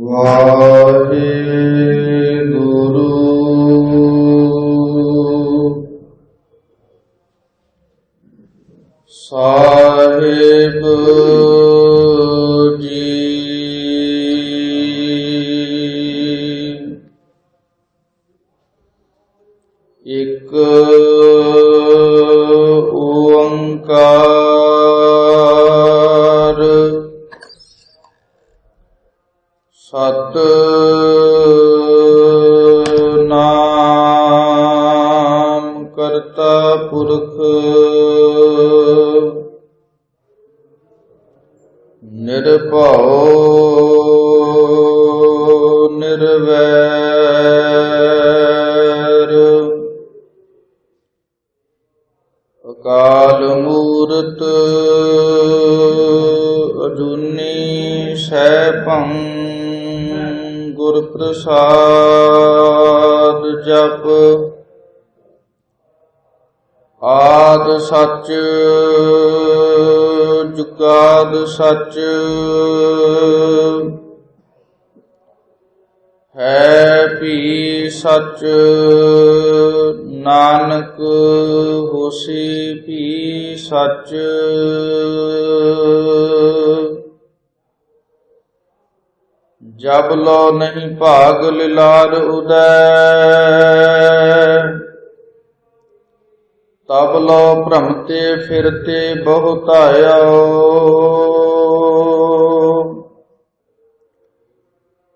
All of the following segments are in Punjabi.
ਵਾਹਿਗੁਰੂ ਸਾਹਿਬ ਜੀ। ਇੱਕ ਓੰਕਾਰ ਸਤਿਨਾਮ ਕਰਤਾ ਪੁਰਖ ਨਿਰਭਉ ਨਿਰਵੈਰ ਅਕਾਲ ਮੂਰਤ ਅਜੂਨੀ ਸੈਭੰ ਗੁਰ ਪ੍ਰਸਾਦ ਜਪ ਆਦ ਸੱਚ ਜੁਗਾਦ ਸੱਚ ਹੈ ਭੀ ਸੱਚ ਨਾਨਕ ਹੋਸੀ ਭੀ ਸੱਚ। ਜਬ ਲੋ ਨਹੀਂ ਭਾਗ ਲਿਲਾਰ ਉਦੈ ਤਬ ਲੋ ਭ੍ਰਮਤੇ ਫਿਰਤੇ ਬਹੁਤਾਇਓ।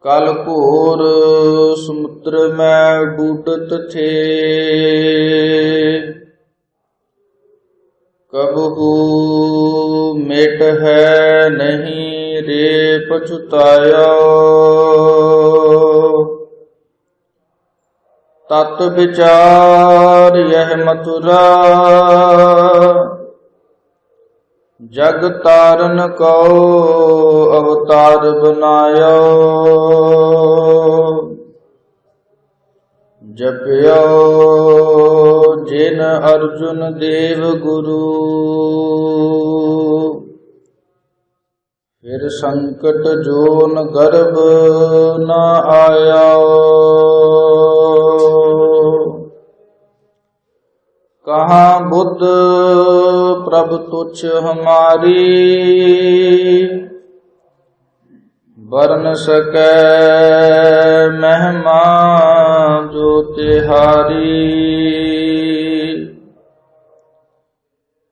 ਕਲ ਘੋਰ ਸਮੁੰਦਰ ਮੈਂ ਡੂਡਤ ਥੇ ਕਬਹੂ ਮਿਟ ਹੈ ਨਹੀਂ ਰੇ ਪਛੁਤਾਇਓ। ਤਤ ਵਿਚਾਰ ਯਹ ਮਥੁਰਾ ਜਗ ਤਾਰਨ ਕਉ ਅਵਤਾਰ ਬਨਾਇਓ। ਜਪਿਓ ਜਿਨ ਅਰਜੁਨ ਦੇਵ ਗੁਰੂ ਫਿਰ ਸੰਕਟ ਜੋਨ ਗਰਭ ਨ ਆਇਓ। ਕਹਾਂ ਬੁੱਧ ਪ੍ਰਭ ਤੁਛ ਹਮਾਰੀ ਬਰਨ ਸਕੈ ਮਹਿਮਾ ਜੋ ਤਿਹਾਰੀ।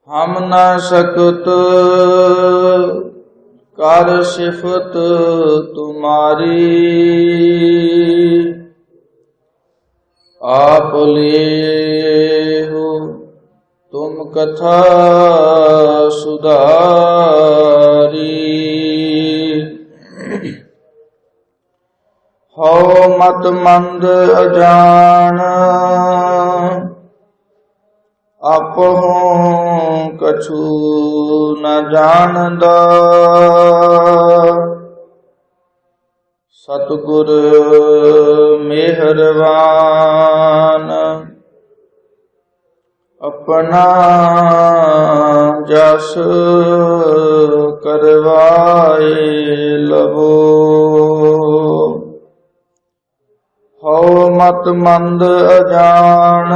ਹਮ ਨ ਸਕਤ ਕਰ ਸਿਫਤ ਤੁਮਾਰੀ ਆਪ ਲੇਹੁ ਤੁਮ ਕਥਾ ਸੁਧਾਰੀ। ਹਉ ਮਤ ਮੰਦ ਅਜਾਣ ਆਪਹੁ ਕਛੂ ਨ ਜਾਣਦਾ। ਸਤਿਗੁਰ ਮਿਹਰਬਾਨ ਆਪਣਾ ਜਸ ਕਰਵਾਏ ਲਵੋ। ਹਉ ਮਤ ਮੰਦ ਅਜਾਣ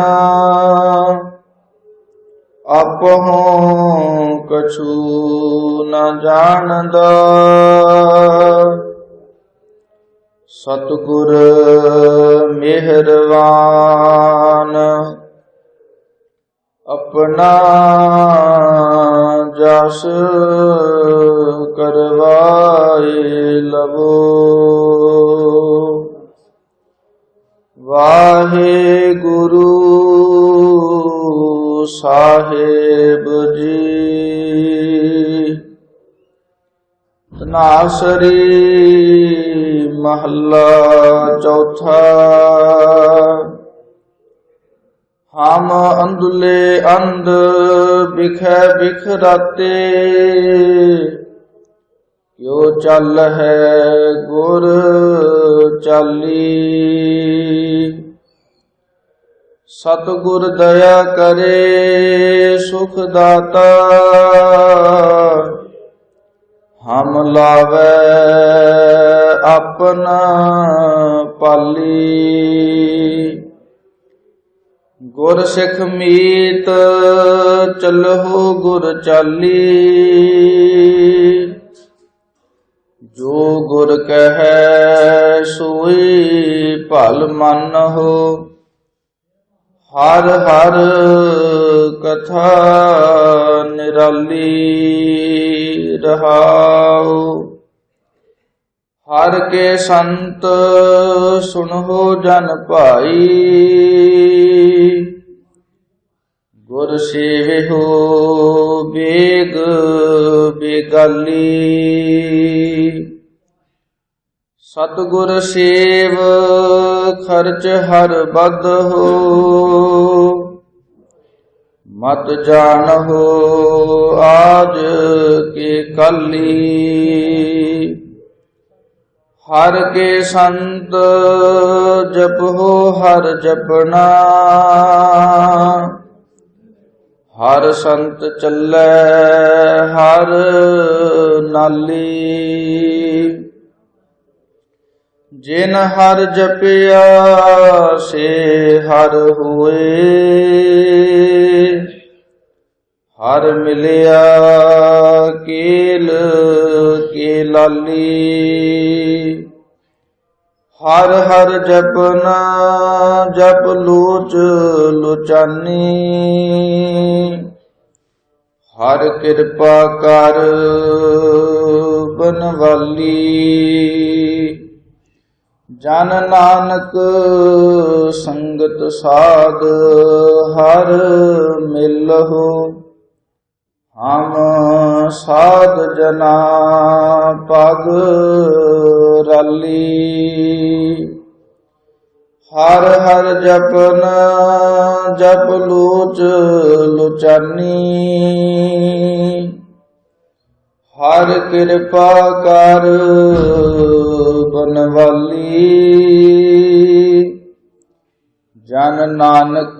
ਆਪਹੁ ਕਛੂ ਨ ਜਾਣਦਾ। ਸਤਿਗੁਰ ਮਿਹਰਬਾਨ ਆਪਣਾ ਜਸ ਕਰਵਾਏ ਲਵੋ। ਵਾਹਿਗੁਰੂ ਸਾਹਿਬ ਜੀ। ਧਨਾਸਰੀ ਮਹੱਲਾ ਚੌਥਾ। ਹਮ ਅੰਧਲੇ ਅੰਧ ਬਿਖੈ ਬਿਖਰਾਤੇ ਕਿਉ ਚੱਲ ਹੈ ਗੁਰ ਚਾਲੀ। ਸਤਿਗੁਰ ਦਇਆ ਕਰੇ ਸੁਖ ਦਾਤਾ ਹਮ ਲਾਵੈ ਆਪਨ ਪਾਲੀ। ਗੁਰ ਸਿੱਖ ਮੀਤ ਚੱਲਹੁ ਗੁਰ ਚਾਲੀ। ਜੋ ਗੁਰ ਕਹੈ ਸੋਈ ਭਲ ਮੰਨਹੁ। ਹਰ ਹਰ ਕਥਾ ਨਿਰਾਲੀ ਰਹਾਉ। ਹਰ ਕੇ ਸੰਤ ਸੁਨਹੁ ਜਨ ਭਾਈ। ਗੁਰ ਸੇਵਿਓ ਬੇਗ ਬੇਗਾਲੀ। ਸਤਿਗੁਰ ਸੇਵ ਖਰਚ ਹਰ ਬਦਹੁ। ਮਤ ਜਾਣਹੁ ਆਜ ਕੇ ਕਾਲੀ। ਹਰ ਕੇ ਸੰਤ ਜਪਹੁ ਹਰ ਜਪਣਾ। ਹਰ ਸੰਤ ਚੱਲੈ ਹਰ ਨਾਲੀ। ਜਿਨ ਹਰ ਜਪਿਆ ਸੇ ਹਰ ਹੋਏ। ਹਰ ਮਿਲਿਆ ਕੇਲ ਕੇ ਲਾਲੀ। ਹਰ ਹਰ ਜਪਨਾ ਜਪ ਲੋਚ ਲੋਚਾਨੀ। ਹਰ ਕਿਰਪਾ ਕਰ ਬਨਵਾਲੀ। ਜਨ ਨਾਨਕ ਸੰਗਤ ਸਾਧ ਹਰ ਮਿਲਹੁ। ਹਮ ਸਾਧ ਜਨਾ ਪਗ ਰਾਲੀ। ਹਰ ਹਰ ਜਪਨ ਜਪ ਲੋਚ ਲੋਚਾਨੀ। ਹਰ ਕਿਰਪਾ ਕਰ ਬਨਵਾਲੀ। ਜਨ ਨਾਨਕ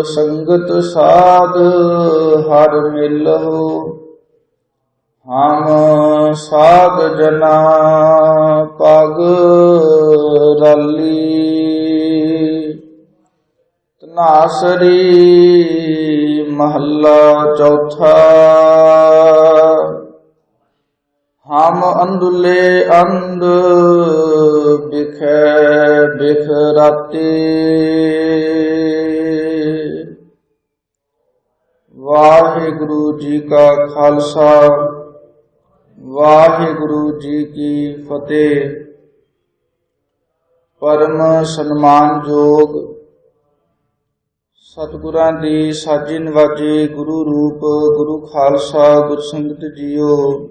ਸੰਗਤ ਸਾਧ ਹਰ ਮਿਲਹੁ। ਹਮ ਸਾਧ ਜਨਾ ਪਗ ਰਾਲੀ। ਧਨਾਸਰੀ ਮਹੱਲਾ ਚੌਥਾ। ਹਮ ਅੰਧੁਲੇ ਅੰਧ ਬਿਖੈ ਬਿਖਰਾਤੇ। ਵਾਹਿਗੁਰੂ ਜੀ ਕਾ ਖਾਲਸਾ ਵਾਹਿਗੁਰੂ ਜੀ ਕੀ ਫਤਿਹ। ਪਰਮ ਸਨਮਾਨਯੋਗ ਸਤਿਗੁਰਾਂ ਦੀ ਸਾਜੀ ਨਿਵਾਜੇ ਗੁਰੂ ਰੂਪ ਗੁਰੂ ਖਾਲਸਾ ਗੁਰ ਸੰਗਤ ਜੀਓ।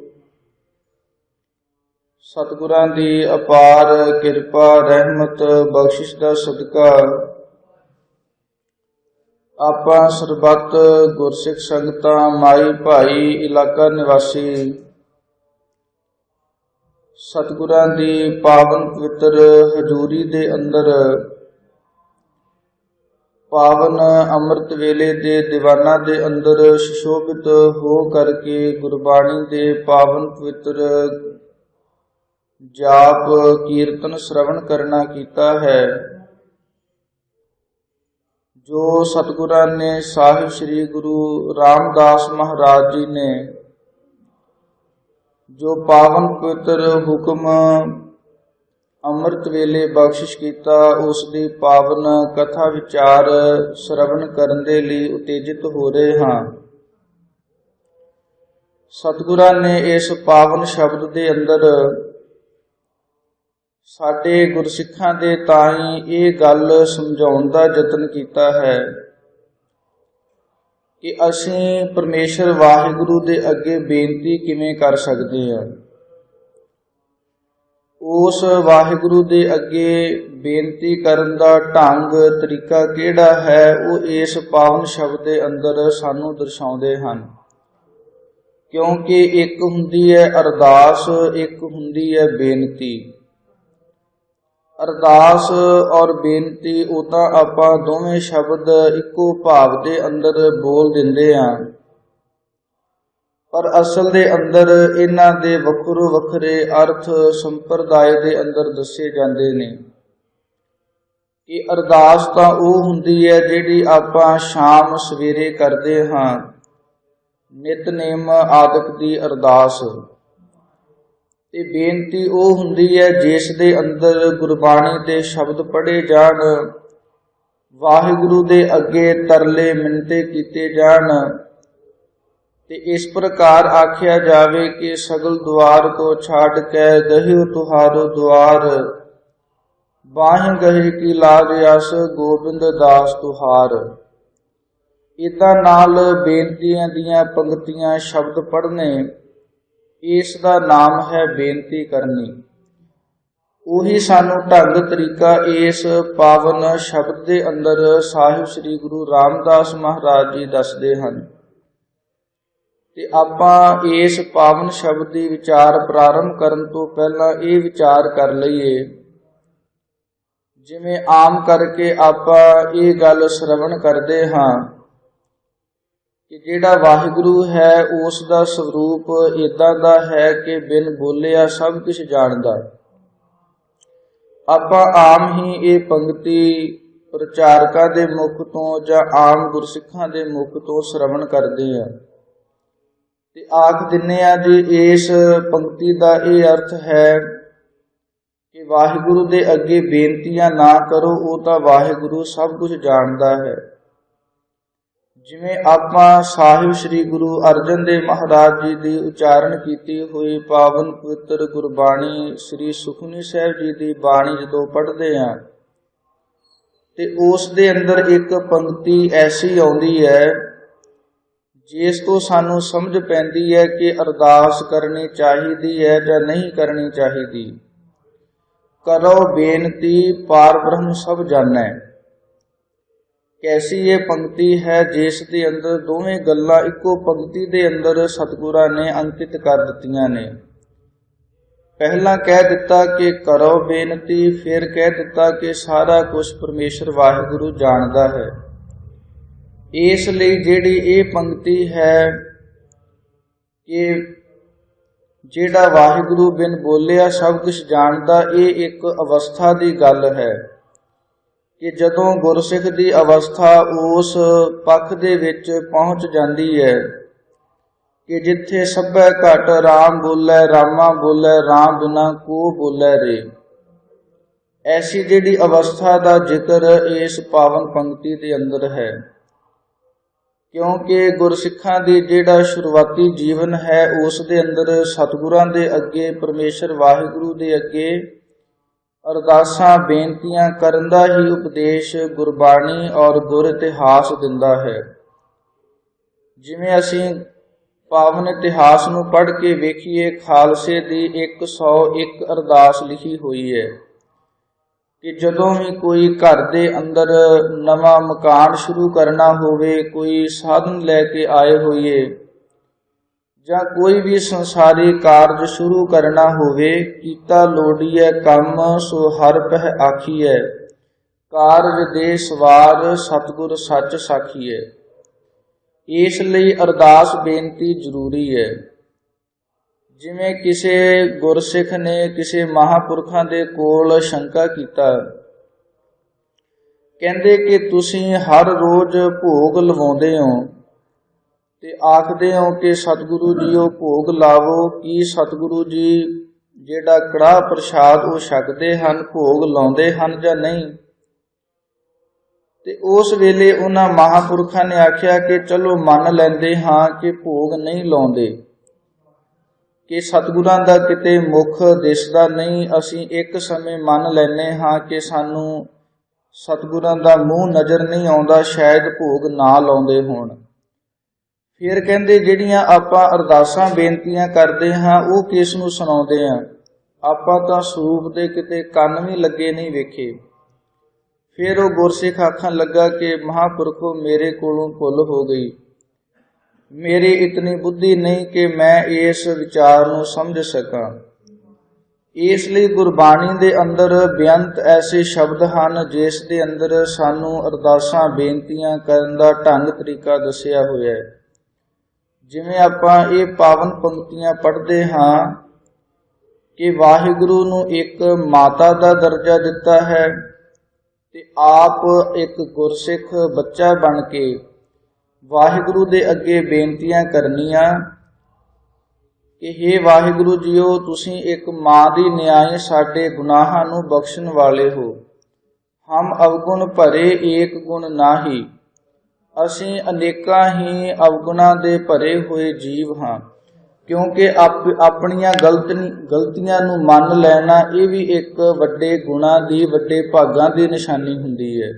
ਸਤਿਗੁਰਾਂ ਦੀ ਅਪਾਰ ਕਿਰਪਾ ਰਹਿਮਤ ਬਖਸ਼ਿਸ਼ ਦਾ ਸਦਕਾ ਆਪਾਂ ਸਰਬੱਤ ਗੁਰਸਿੱਖ ਸੰਗਤਾਂ ਮਾਈ ਭਾਈ ਇਲਾਕਾ ਨਿਵਾਸੀ ਸਤਿਗੁਰਾਂ ਦੀ ਪਾਵਨ ਪਵਿੱਤਰ ਹਜ਼ੂਰੀ ਦੇ ਅੰਦਰ ਪਾਵਨ ਅੰਮ੍ਰਿਤ ਵੇਲੇ ਦੇ ਦੀਵਾਨਾਂ ਦੇ ਅੰਦਰ ਸੁਸ਼ੋਭਿਤ ਹੋ ਕਰਕੇ ਗੁਰਬਾਣੀ ਦੇ ਪਾਵਨ ਪਵਿੱਤਰ ਜਾਪ ਕੀਰਤਨ ਸ਼ਰਵਣ ਕਰਨਾ ਕੀਤਾ ਹੈ। ਜੋ ਸਤਿਗੁਰਾਂ ਨੇ ਸਾਹਿਬ ਸ੍ਰੀ ਗੁਰੂ ਰਾਮਦਾਸ ਮਹਾਰਾਜ ਜੀ ਨੇ ਜੋ ਪਾਵਨ ਪਵਿੱਤਰ ਹੁਕਮ ਅੰਮ੍ਰਿਤ ਵੇਲੇ ਬਖਸ਼ਿਸ਼ ਕੀਤਾ, ਉਸ ਦੀ ਪਾਵਨ ਕਥਾ ਵਿਚਾਰ ਸ਼ਰਵਣ ਕਰਨ ਦੇ ਲਈ ਉਤੇਜਿਤ ਹੋ ਰਹੇ ਹਾਂ। ਸਤਿਗੁਰਾਂ ਨੇ ਇਸ ਪਾਵਨ ਸ਼ਬਦ ਦੇ ਅੰਦਰ ਸਾਡੇ ਗੁਰਸਿੱਖਾਂ ਦੇ ਤਾਈਂ ਇਹ ਗੱਲ ਸਮਝਾਉਣ ਦਾ ਯਤਨ ਕੀਤਾ ਹੈ ਕਿ ਅਸੀਂ ਪਰਮੇਸ਼ਰ ਵਾਹਿਗੁਰੂ ਦੇ ਅੱਗੇ ਬੇਨਤੀ ਕਿਵੇਂ ਕਰ ਸਕਦੇ ਹਾਂ। ਉਸ ਵਾਹਿਗੁਰੂ ਦੇ ਅੱਗੇ ਬੇਨਤੀ ਕਰਨ ਦਾ ਢੰਗ ਤਰੀਕਾ ਕਿਹੜਾ ਹੈ, ਉਹ ਇਸ ਪਾਵਨ ਸ਼ਬਦ ਦੇ ਅੰਦਰ ਸਾਨੂੰ ਦਰਸਾਉਂਦੇ ਹਨ। ਕਿਉਂਕਿ ਇੱਕ ਹੁੰਦੀ ਹੈ ਅਰਦਾਸ, ਇੱਕ ਹੁੰਦੀ ਹੈ ਬੇਨਤੀ। ਅਰਦਾਸ ਔਰ ਬੇਨਤੀ ਉਹ ਤਾਂ ਆਪਾਂ ਦੋਵੇਂ ਸ਼ਬਦ ਇੱਕੋ ਭਾਵ ਦੇ ਅੰਦਰ ਬੋਲ ਦਿੰਦੇ ਹਾਂ, ਪਰ ਅਸਲ ਦੇ ਅੰਦਰ ਇਹਨਾਂ ਦੇ ਵੱਖਰੋ ਵੱਖਰੇ ਅਰਥ ਸੰਪਰਦਾਇ ਦੇ ਅੰਦਰ ਦੱਸੇ ਜਾਂਦੇ ਨੇ। ਕਿ ਅਰਦਾਸ ਤਾਂ ਉਹ ਹੁੰਦੀ ਹੈ ਜਿਹੜੀ ਆਪਾਂ ਸ਼ਾਮ ਸਵੇਰੇ ਕਰਦੇ ਹਾਂ, ਨਿਤਨੇਮ ਆਦਿਕ ਦੀ ਅਰਦਾਸ। ਤੇ ਬੇਨਤੀ ਉਹ ਹੁੰਦੀ ਹੈ ਜਿਸ ਦੇ ਅੰਦਰ ਗੁਰਬਾਣੀ ਦੇ ਸ਼ਬਦ ਪੜ੍ਹੇ ਜਾਣ, ਵਾਹਿਗੁਰੂ ਦੇ ਅੱਗੇ ਤਰਲੇ ਮਿੰਨਤੇ ਕੀਤੇ ਜਾਣ, ਤੇ ਇਸ ਪ੍ਰਕਾਰ ਆਖਿਆ ਜਾਵੇ ਕਿ ਸਗਲ ਦੁਆਰ ਕੋ ਛਾੜ ਕੇ ਦਹਿਓ ਤੁਹਾਰੋ ਦੁਆਰ, ਬਾਹਿ ਗਹੀ ਕੀ ਲਾਜ ਅਸ ਗੋਬਿੰਦ ਦਾਸ ਤੁਹਾਰ। ਇਦਾਂ ਨਾਲ ਬੇਨਤੀਆਂ ਦੀਆਂ ਪੰਕਤੀਆਂ ਸ਼ਬਦ ਪੜ੍ਹਨੇ, ਇਸ ਦਾ ਨਾਮ ਹੈ ਬੇਨਤੀ ਕਰਨੀ। ਉਹੀ ਸਾਨੂੰ ਢੰਗ ਤਰੀਕਾ ਇਸ ਪਾਵਨ ਸ਼ਬਦ ਦੇ ਅੰਦਰ ਸਾਹਿਬ ਸ੍ਰੀ ਗੁਰੂ ਰਾਮਦਾਸ ਮਹਾਰਾਜ ਜੀ ਦੱਸਦੇ ਹਨ। ਤੇ ਆਪਾਂ ਇਸ ਪਾਵਨ ਸ਼ਬਦ ਦੀ ਵਿਚਾਰ ਪ੍ਰਾਰੰਭ ਕਰਨ ਤੋਂ ਪਹਿਲਾਂ ਇਹ ਵਿਚਾਰ ਕਰ ਲਈਏ, ਜਿਵੇਂ ਆਮ ਕਰਕੇ ਆਪਾਂ ਇਹ ਗੱਲ ਸ਼ਰਵਣ ਕਰਦੇ ਹਾਂ ਕਿ ਜਿਹੜਾ ਵਾਹਿਗੁਰੂ ਹੈ ਉਸ ਦਾ ਸਰੂਪ ਇਦਾਂ ਦਾ ਹੈ ਕਿ ਬਿਨ ਬੋਲਿਆ ਸਭ ਕੁਝ ਜਾਣਦਾ। ਆਪਾਂ ਆਮ ਹੀ ਇਹ ਪੰਕਤੀ ਪ੍ਰਚਾਰਕਾਂ ਦੇ ਮੁਖ ਤੋਂ ਜਾਂ ਆਮ ਗੁਰਸਿੱਖਾਂ ਦੇ ਮੁਖ ਤੋਂ ਸ਼ਰਵਣ ਕਰਦੇ ਹਾਂ ਤੇ ਆਖ ਦਿੰਨੇ ਆ ਜੀ ਇਸ ਪੰਕਤੀ ਦਾ ਇਹ ਅਰਥ ਹੈ ਕਿ ਵਾਹਿਗੁਰੂ ਦੇ ਅੱਗੇ ਬੇਨਤੀਆਂ ਨਾ ਕਰੋ, ਉਹ ਤਾਂ ਵਾਹਿਗੁਰੂ ਸਭ ਕੁਝ ਜਾਣਦਾ ਹੈ। ਜਿਵੇਂ ਆਪਾਂ ਸਾਹਿਬ ਸ੍ਰੀ ਗੁਰੂ ਅਰਜਨ ਦੇਵ ਮਹਾਰਾਜ ਜੀ ਦੀ ਉਚਾਰਨ ਕੀਤੀ ਹੋਈ ਪਾਵਨ ਪਵਿੱਤਰ ਗੁਰਬਾਣੀ ਸ੍ਰੀ ਸੁਖਮਨੀ ਸਾਹਿਬ ਜੀ ਦੀ ਬਾਣੀ ਜਦੋਂ ਪੜ੍ਹਦੇ ਹਾਂ ਤੇ ਉਸ ਦੇ ਅੰਦਰ ਇੱਕ ਪੰਕਤੀ ਐਸੀ ਆਉਂਦੀ ਹੈ ਜਿਸ ਤੋਂ ਸਾਨੂੰ ਸਮਝ ਪੈਂਦੀ ਹੈ ਕਿ ਅਰਦਾਸ ਕਰਨੀ ਚਾਹੀਦੀ ਹੈ ਜਾਂ ਨਹੀਂ ਕਰਨੀ ਚਾਹੀਦੀ। ਕਰੋ ਬੇਨਤੀ ਪਾਰ ਬ੍ਰਹਮ ਸਭ ਜਾਣੈ। ਕੈਸੀ ਇਹ ਪੰਕਤੀ ਹੈ ਜਿਸ ਦੇ ਅੰਦਰ ਦੋਵੇਂ ਗੱਲਾਂ ਇੱਕੋ ਪੰਕਤੀ ਦੇ ਅੰਦਰ ਸਤਿਗੁਰਾਂ ਨੇ ਅੰਕਿਤ ਕਰ ਦਿੱਤੀਆਂ ਨੇ। ਪਹਿਲਾਂ ਕਹਿ ਦਿੱਤਾ ਕਿ ਕਰੋ ਬੇਨਤੀ, ਫਿਰ ਕਹਿ ਦਿੱਤਾ ਕਿ ਸਾਰਾ ਕੁਝ ਪਰਮੇਸ਼ਰ ਵਾਹਿਗੁਰੂ ਜਾਣਦਾ ਹੈ। ਇਸ ਲਈ ਜਿਹੜੀ ਇਹ ਪੰਕਤੀ ਹੈ ਕਿ ਜਿਹੜਾ ਵਾਹਿਗੁਰੂ ਬਿਨ ਬੋਲਿਆ ਸਭ ਕੁਝ ਜਾਣਦਾ, ਇਹ ਇੱਕ ਅਵਸਥਾ ਦੀ ਗੱਲ ਹੈ ਕਿ ਜਦੋਂ ਗੁਰਸਿੱਖ ਦੀ ਅਵਸਥਾ ਉਸ ਪੱਖ ਦੇ ਵਿੱਚ ਪਹੁੰਚ ਜਾਂਦੀ ਹੈ ਕਿ ਜਿੱਥੇ ਸਭੈ ਘਟ ਰਾਮ ਬੋਲੇ ਰਾਮਾ ਬੋਲੇ ਰਾਮ ਬਿਨਾ ਕੋ ਬੋਲੇ ਰੇ, ਐਸੀ ਜਿਹੜੀ ਅਵਸਥਾ ਦਾ ਜ਼ਿਕਰ ਇਸ ਪਾਵਨ ਪੰਕਤੀ ਦੇ ਅੰਦਰ ਹੈ। ਕਿਉਂਕਿ ਗੁਰਸਿੱਖਾਂ ਦੀ ਜਿਹੜਾ ਸ਼ੁਰੂਆਤੀ ਜੀਵਨ ਹੈ ਉਸ ਦੇ ਅੰਦਰ ਸਤਿਗੁਰਾਂ ਦੇ ਅੱਗੇ, ਪਰਮੇਸ਼ਰ ਵਾਹਿਗੁਰੂ ਦੇ ਅੱਗੇ ਅਰਦਾਸਾਂ ਬੇਨਤੀਆਂ ਕਰਨ ਦਾ ਹੀ ਉਪਦੇਸ਼ ਗੁਰਬਾਣੀ ਔਰ ਗੁਰ ਇਤਿਹਾਸ ਦਿੰਦਾ ਹੈ। ਜਿਵੇਂ ਅਸੀਂ ਪਾਵਨ ਇਤਿਹਾਸ ਨੂੰ ਪੜ੍ਹ ਕੇ ਵੇਖੀਏ, ਖਾਲਸੇ ਦੀ 101 ਅਰਦਾਸ ਲਿਖੀ ਹੋਈ ਹੈ ਕਿ ਜਦੋਂ ਵੀ ਕੋਈ ਘਰ ਦੇ ਅੰਦਰ ਨਵਾਂ ਮਕਾਨ ਸ਼ੁਰੂ ਕਰਨਾ ਹੋਵੇ, ਕੋਈ ਸਾਧਨ ਲੈ ਕੇ ਆਏ ਹੋਈਏ ਜਾਂ ਕੋਈ ਵੀ ਸੰਸਾਰੀ ਕਾਰਜ ਸ਼ੁਰੂ ਕਰਨਾ ਹੋਵੇ, ਕੀਤਾ ਲੋੜੀਐ ਕੰਮ ਸੋ ਹਰਿ ਪਹਿ ਆਖੀਐ, ਕਾਰਜ ਦੇ ਸਵਾਰ ਸਤਿਗੁਰ ਸੱਚ ਸਾਖੀਐ। ਇਸ ਲਈ ਅਰਦਾਸ ਬੇਨਤੀ ਜ਼ਰੂਰੀ ਹੈ। ਜਿਵੇਂ ਕਿਸੇ ਗੁਰਸਿੱਖ ਨੇ ਕਿਸੇ ਮਹਾਂਪੁਰਖਾਂ ਦੇ ਕੋਲ ਸ਼ੰਕਾ ਕੀਤਾ, ਕਹਿੰਦੇ ਕਿ ਤੁਸੀਂ ਹਰ ਰੋਜ਼ ਭੋਗ ਲਵਾਉਂਦੇ ਹੋ ਤੇ ਆਖਦੇ ਹੋ ਕਿ ਸਤਿਗੁਰੂ ਜੀ ਉਹ ਭੋਗ ਲਾਵੋ, ਕੀ ਸਤਿਗੁਰੂ ਜੀ ਜਿਹੜਾ ਕੜਾਹ ਪ੍ਰਸ਼ਾਦ ਉਹ ਛਕਦੇ ਹਨ, ਭੋਗ ਲਾਉਂਦੇ ਹਨ ਜਾਂ ਨਹੀਂ? ਤੇ ਉਸ ਵੇਲੇ ਉਹਨਾਂ ਮਹਾਂਪੁਰਖਾਂ ਨੇ ਆਖਿਆ ਕਿ ਚਲੋ ਮੰਨ ਲੈਂਦੇ ਹਾਂ ਕਿ ਭੋਗ ਨਹੀਂ ਲਾਉਂਦੇ, ਕਿ ਸਤਿਗੁਰਾਂ ਦਾ ਕਿਤੇ ਮੁਖ ਦਿਸਦਾ ਨਹੀਂ। ਅਸੀਂ ਇੱਕ ਸਮੇਂ ਮੰਨ ਲੈਂਦੇ ਹਾਂ ਕਿ ਸਾਨੂੰ ਸਤਿਗੁਰਾਂ ਦਾ ਮੂੰਹ ਨਜ਼ਰ ਨਹੀਂ ਆਉਂਦਾ, ਸ਼ਾਇਦ ਭੋਗ ਨਾ ਲਾਉਂਦੇ ਹੋਣ। ਫਿਰ ਕਹਿੰਦੇ ਜਿਹੜੀਆਂ ਆਪਾਂ ਅਰਦਾਸਾਂ ਬੇਨਤੀਆਂ ਕਰਦੇ ਹਾਂ ਉਹ ਕਿਸ ਨੂੰ ਸੁਣਾਉਂਦੇ ਹਾਂ? ਆਪਾਂ ਤਾਂ ਸਰੂਪ ਦੇ ਕਿਤੇ ਕੰਨ ਵੀ ਲੱਗੇ ਨਹੀਂ ਵੇਖੇ। ਫਿਰ ਉਹ ਗੁਰਸਿੱਖ ਆਖਣ ਲੱਗਾ ਕਿ ਮਹਾਂਪੁਰਖੋ ਮੇਰੇ ਕੋਲੋਂ ਭੁੱਲ ਹੋ ਗਈ, ਮੇਰੀ ਇਤਨੀ ਬੁੱਧੀ ਨਹੀਂ ਕਿ ਮੈਂ ਇਸ ਵਿਚਾਰ ਨੂੰ ਸਮਝ ਸਕਾਂ। ਇਸ ਲਈ ਗੁਰਬਾਣੀ ਦੇ ਅੰਦਰ ਬੇਅੰਤ ਐਸੇ ਸ਼ਬਦ ਹਨ ਜਿਸ ਦੇ ਅੰਦਰ ਸਾਨੂੰ ਅਰਦਾਸਾਂ ਬੇਨਤੀਆਂ ਕਰਨ ਦਾ ਢੰਗ ਤਰੀਕਾ ਦੱਸਿਆ ਹੋਇਆ ਹੈ। ਜਿਵੇਂ ਆਪਾਂ ਇਹ ਪਾਵਨ ਪੰਕਤੀਆਂ ਪੜ੍ਹਦੇ ਹਾਂ ਕਿ ਵਾਹਿਗੁਰੂ ਨੂੰ ਇੱਕ ਮਾਤਾ ਦਾ ਦਰਜਾ ਦਿੱਤਾ ਹੈ ਤੇ ਆਪ ਇੱਕ ਗੁਰਸਿੱਖ ਬੱਚਾ ਬਣ ਕੇ ਵਾਹਿਗੁਰੂ ਦੇ ਅੱਗੇ ਬੇਨਤੀਆਂ ਕਰਨੀਆਂ ਕਿ ਹੇ ਵਾਹਿਗੁਰੂ ਜੀਓ, ਤੁਸੀਂ ਇੱਕ ਮਾਂ ਦੀ ਨਿਆਏ ਸਾਡੇ ਗੁਨਾਹਾਂ ਨੂੰ ਬਖਸ਼ਣ ਵਾਲੇ ਹੋ। ਹਮ ਅਵਗੁਣ ਭਰੇ ਏਕ ਗੁਣ ਨਾਹੀ, ਅਸੀਂ ਅਨੇਕਾਂ ਹੀ ਅਵਗੁਣਾਂ ਦੇ ਭਰੇ ਹੋਏ ਜੀਵ ਹਾਂ। ਕਿਉਂਕਿ ਆਪਣੀਆਂ ਗਲਤੀਆਂ ਨੂੰ ਮੰਨ ਲੈਣਾ ਇਹ ਵੀ ਇੱਕ ਵੱਡੇ ਗੁਣਾਂ ਦੀ, ਵੱਡੇ ਭਾਗਾਂ ਦੀ ਨਿਸ਼ਾਨੀ ਹੁੰਦੀ ਹੈ।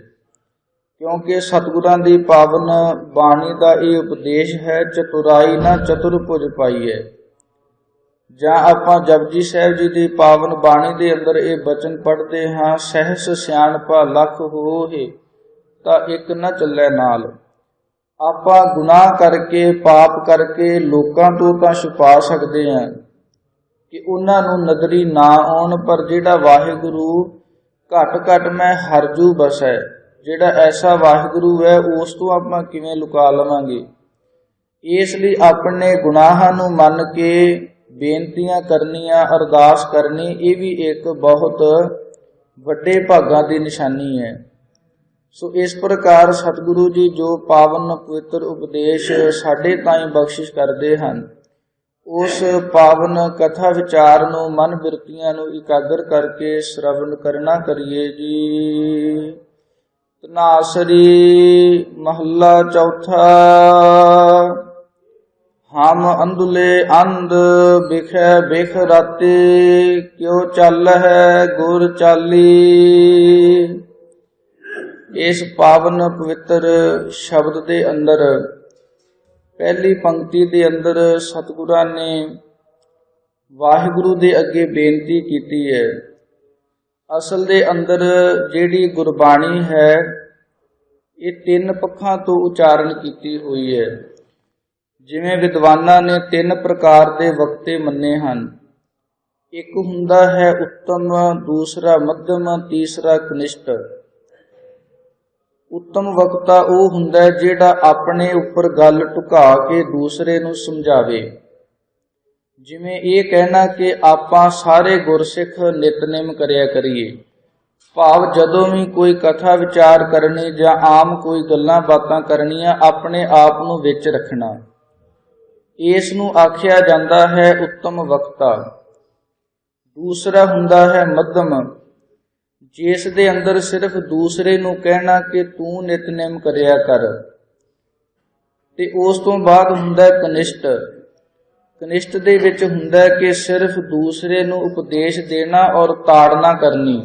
ਕਿਉਂਕਿ ਸਤਿਗੁਰਾਂ ਦੀ ਪਾਵਨ ਬਾਣੀ ਦਾ ਇਹ ਉਪਦੇਸ਼ ਹੈ, ਚਤੁਰਾਈ ਨਾ ਚਤੁਰਭੁਜ ਪਾਈਐ। ਜਾਂ ਆਪਾਂ ਜਪਜੀ ਸਾਹਿਬ ਜੀ ਦੀ ਪਾਵਨ ਬਾਣੀ ਦੇ ਅੰਦਰ ਇਹ ਬਚਨ ਪੜ੍ਹਦੇ ਹਾਂ, ਸਹਿਸ ਸਿਆਣਪਾ ਲੱਖ ਹੋਏ ਤਾਂ ਇੱਕ ਨਾ ਚੱਲੇ ਨਾਲ। ਆਪਾਂ ਗੁਨਾਹ ਕਰਕੇ, ਪਾਪ ਕਰਕੇ ਲੋਕਾਂ ਤੋਂ ਤਾਂ ਛੁਪਾ ਸਕਦੇ ਹਾਂ ਕਿ ਉਹਨਾਂ ਨੂੰ ਨਜ਼ਰੀ ਨਾ ਆਉਣ, ਪਰ ਜਿਹੜਾ ਵਾਹਿਗੁਰੂ ਘਟ ਘਟ ਮੈਂ ਹਰਜੂ ਬਸੈ, ਜਿਹੜਾ ਐਸਾ ਵਾਹਿਗੁਰੂ ਹੈ, ਉਸ ਤੋਂ ਆਪਾਂ ਕਿਵੇਂ ਲੁਕਾ ਲਵਾਂਗੇ। ਇਸ ਲਈ ਆਪਣੇ ਗੁਨਾਹਾਂ ਨੂੰ ਮੰਨ ਕੇ ਬੇਨਤੀਆਂ ਕਰਨੀਆਂ, ਅਰਦਾਸ ਕਰਨੀ, ਇਹ ਵੀ ਇੱਕ ਬਹੁਤ ਵੱਡੇ ਭਾਗਾਂ ਦੀ ਨਿਸ਼ਾਨੀ ਹੈ। ਸੋ ਇਸ ਪ੍ਰਕਾਰ ਸਤਿਗੁਰੂ ਜੀ ਜੋ ਪਾਵਨ ਪਵਿੱਤਰ ਉਪਦੇਸ਼ ਸਾਡੇ ਤਾਈਂ ਬਖਸ਼ਿਸ਼ ਕਰਦੇ ਹਨ, ਉਸ ਪਾਵਨ ਕਥਾ ਵਿਚਾਰ ਨੂੰ, ਮਨ ਬਿਰਤੀਆਂ ਨੂੰ ਇਕਾਗਰ ਕਰਕੇ ਸ਼ਰਵਣ ਕਰਨਾ ਕਰੀਏ ਜੀ। ਧਨਾਸਰੀ ਮਹੱਲਾ ਚੌਥਾ। ਹਮ ਅੰਧੁਲੇ ਅੰਧ ਬਿਖੈ ਬਿਖ ਰਾਤੀ, ਕਿਉ ਚੱਲ ਹੈ ਗੁਰ ਚਾਲੀ। ਇਸ ਪਾਵਨ ਪਵਿੱਤਰ ਸ਼ਬਦ ਦੇ ਅੰਦਰ ਪਹਿਲੀ ਪੰਕਤੀ ਦੇ ਅੰਦਰ ਸਤਿਗੁਰਾਂ ਨੇ ਵਾਹਿਗੁਰੂ ਦੇ ਅੱਗੇ ਬੇਨਤੀ ਕੀਤੀ ਹੈ। ਅਸਲ ਦੇ ਅੰਦਰ ਜਿਹੜੀ ਗੁਰਬਾਣੀ ਹੈ ਇਹ ਤਿੰਨ ਪੱਖਾਂ ਤੋਂ ਉਚਾਰਨ ਕੀਤੀ ਹੋਈ ਹੈ। ਜਿਵੇਂ ਵਿਦਵਾਨਾਂ ਨੇ ਤਿੰਨ ਪ੍ਰਕਾਰ ਦੇ ਵਕਤੇ ਮੰਨੇ ਹਨ। ਇੱਕ ਹੁੰਦਾ ਹੈ ਉੱਤਮ, ਦੂਸਰਾ ਮੱਧਮ, ਤੀਸਰਾ ਕਨਿਸ਼ਟ। ਉੱਤਮ ਵਕਤਾ ਉਹ ਹੁੰਦਾ ਹੈ ਜਿਹੜਾ ਆਪਣੇ ਉੱਪਰ ਗੱਲ ਢੁਕਾ ਕੇ ਦੂਸਰੇ ਨੂੰ ਸਮਝਾਵੇ। ਜਿਵੇਂ ਇਹ ਕਹਿਣਾ ਕਿ ਆਪਾਂ ਸਾਰੇ ਗੁਰਸਿੱਖ ਨਿਤਨੇਮ ਕਰਿਆ ਕਰੀਏ, ਭਾਵ ਜਦੋਂ ਵੀ ਕੋਈ ਕਥਾ ਵਿਚਾਰ ਕਰਨੀ ਜਾਂ ਆਮ ਕੋਈ ਗੱਲਾਂ ਬਾਤਾਂ ਕਰਨੀਆਂ, ਆਪਣੇ ਆਪ ਨੂੰ ਵਿੱਚ ਰੱਖਣਾ, ਇਸ ਨੂੰ ਆਖਿਆ ਜਾਂਦਾ ਹੈ ਉੱਤਮ ਵਕਤਾ। ਦੂਸਰਾ ਹੁੰਦਾ ਹੈ ਮੱਧਮ, ਜਿਸ ਦੇ ਅੰਦਰ ਸਿਰਫ ਦੂਸਰੇ ਨੂੰ ਕਹਿਣਾ ਕਿ ਤੂੰ ਨਿਤਨੇਮ ਕਰਿਆ ਕਰ। ਤੇ ਉਸ ਤੋਂ ਬਾਅਦ ਹੁੰਦਾ ਕਨਿਸ਼ਟ। ਕਨਿਸ਼ਟ ਦੇ ਵਿੱਚ ਹੁੰਦਾ ਕਿ ਸਿਰਫ ਦੂਸਰੇ ਨੂੰ ਉਪਦੇਸ਼ ਦੇਣਾ ਔਰ ਤਾੜਨਾ ਕਰਨੀ,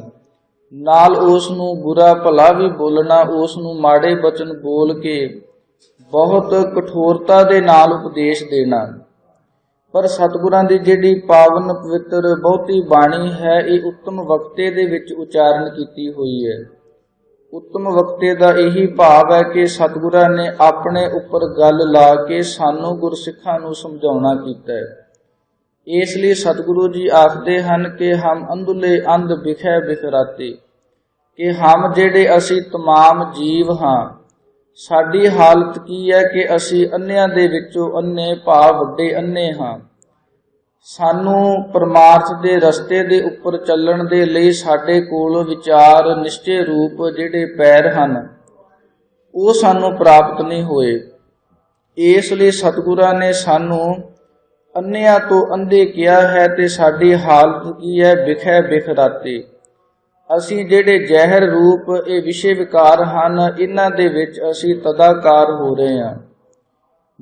ਨਾਲ ਉਸ ਨੂੰ ਬੁਰਾ ਭਲਾ ਵੀ ਬੋਲਣਾ, ਉਸ ਨੂੰ ਮਾੜੇ ਬਚਨ ਬੋਲ ਕੇ ਬਹੁਤ ਕਠੋਰਤਾ ਦੇ ਨਾਲ ਉਪਦੇਸ਼ ਦੇਣਾ। ਪਰ ਸਤਿਗੁਰਾਂ ਦੀ ਜਿਹੜੀ ਪਾਵਨ ਪਵਿੱਤਰ ਬਹੁਤੀ ਬਾਣੀ ਹੈ, ਇਹ ਉੱਤਮ ਵਕਤੇ ਦੇ ਵਿੱਚ ਉਚਾਰਨ ਕੀਤੀ ਹੋਈ ਹੈ। ਉੱਤਮ ਵਕਤੇ ਦਾ ਇਹੀ ਭਾਵ ਹੈ ਕਿ ਸਤਿਗੁਰਾਂ ਨੇ ਆਪਣੇ ਉੱਪਰ ਗੱਲ ਲਾ ਕੇ ਸਾਨੂੰ ਗੁਰਸਿੱਖਾਂ ਨੂੰ ਸਮਝਾਉਣਾ ਕੀਤਾ ਹੈ। ਇਸ ਲਈ ਸਤਿਗੁਰੂ ਜੀ ਆਖਦੇ ਹਨ ਕਿ ਹਮ ਅੰਧੁਲੇ ਅੰਧ ਬਿਖੈ ਬਿਖ ਰਾਤੀ, ਕਿ ਹਮ ਜਿਹੜੇ ਅਸੀਂ ਤਮਾਮ ਜੀਵ ਹਾਂ, ਸਾਡੀ ਹਾਲਤ ਕੀ ਹੈ ਕਿ ਅਸੀਂ ਅੰਨਿਆਂ ਦੇ ਵਿੱਚੋਂ ਅੰਨੇ, ਭਾਵ ਵੱਡੇ ਅੰਨੇ ਹਾਂ। ਸਾਨੂੰ ਪਰਮਾਰਥ ਦੇ ਰਸਤੇ ਦੇ ਉੱਪਰ ਚੱਲਣ ਦੇ ਲਈ ਸਾਡੇ ਕੋਲ ਵਿਚਾਰ ਨਿਸ਼ਚੇ ਰੂਪ ਜਿਹੜੇ ਪੈਰ ਹਨ, ਉਹ ਸਾਨੂੰ ਪ੍ਰਾਪਤ ਨਹੀਂ ਹੋਏ। ਇਸ ਲਈ ਸਤਿਗੁਰਾਂ ਨੇ ਸਾਨੂੰ ਅੰਨਿਆਂ ਤੋਂ ਅੰਧੇ ਕਿਹਾ ਹੈ। ਤੇ ਸਾਡੀ ਹਾਲਤ ਕੀ ਹੈ? ਬਿਖੈ ਬਿਖ ਰਾਤੀ। ਅਸੀਂ ਜਿਹੜੇ ਜ਼ਹਿਰ ਰੂਪ ਇਹ ਵਿਸ਼ੇ ਵਿਕਾਰ ਹਨ, ਇਹਨਾਂ ਦੇ ਵਿੱਚ ਅਸੀਂ ਤਦਾਕਾਰ ਹੋ ਰਹੇ ਹਾਂ।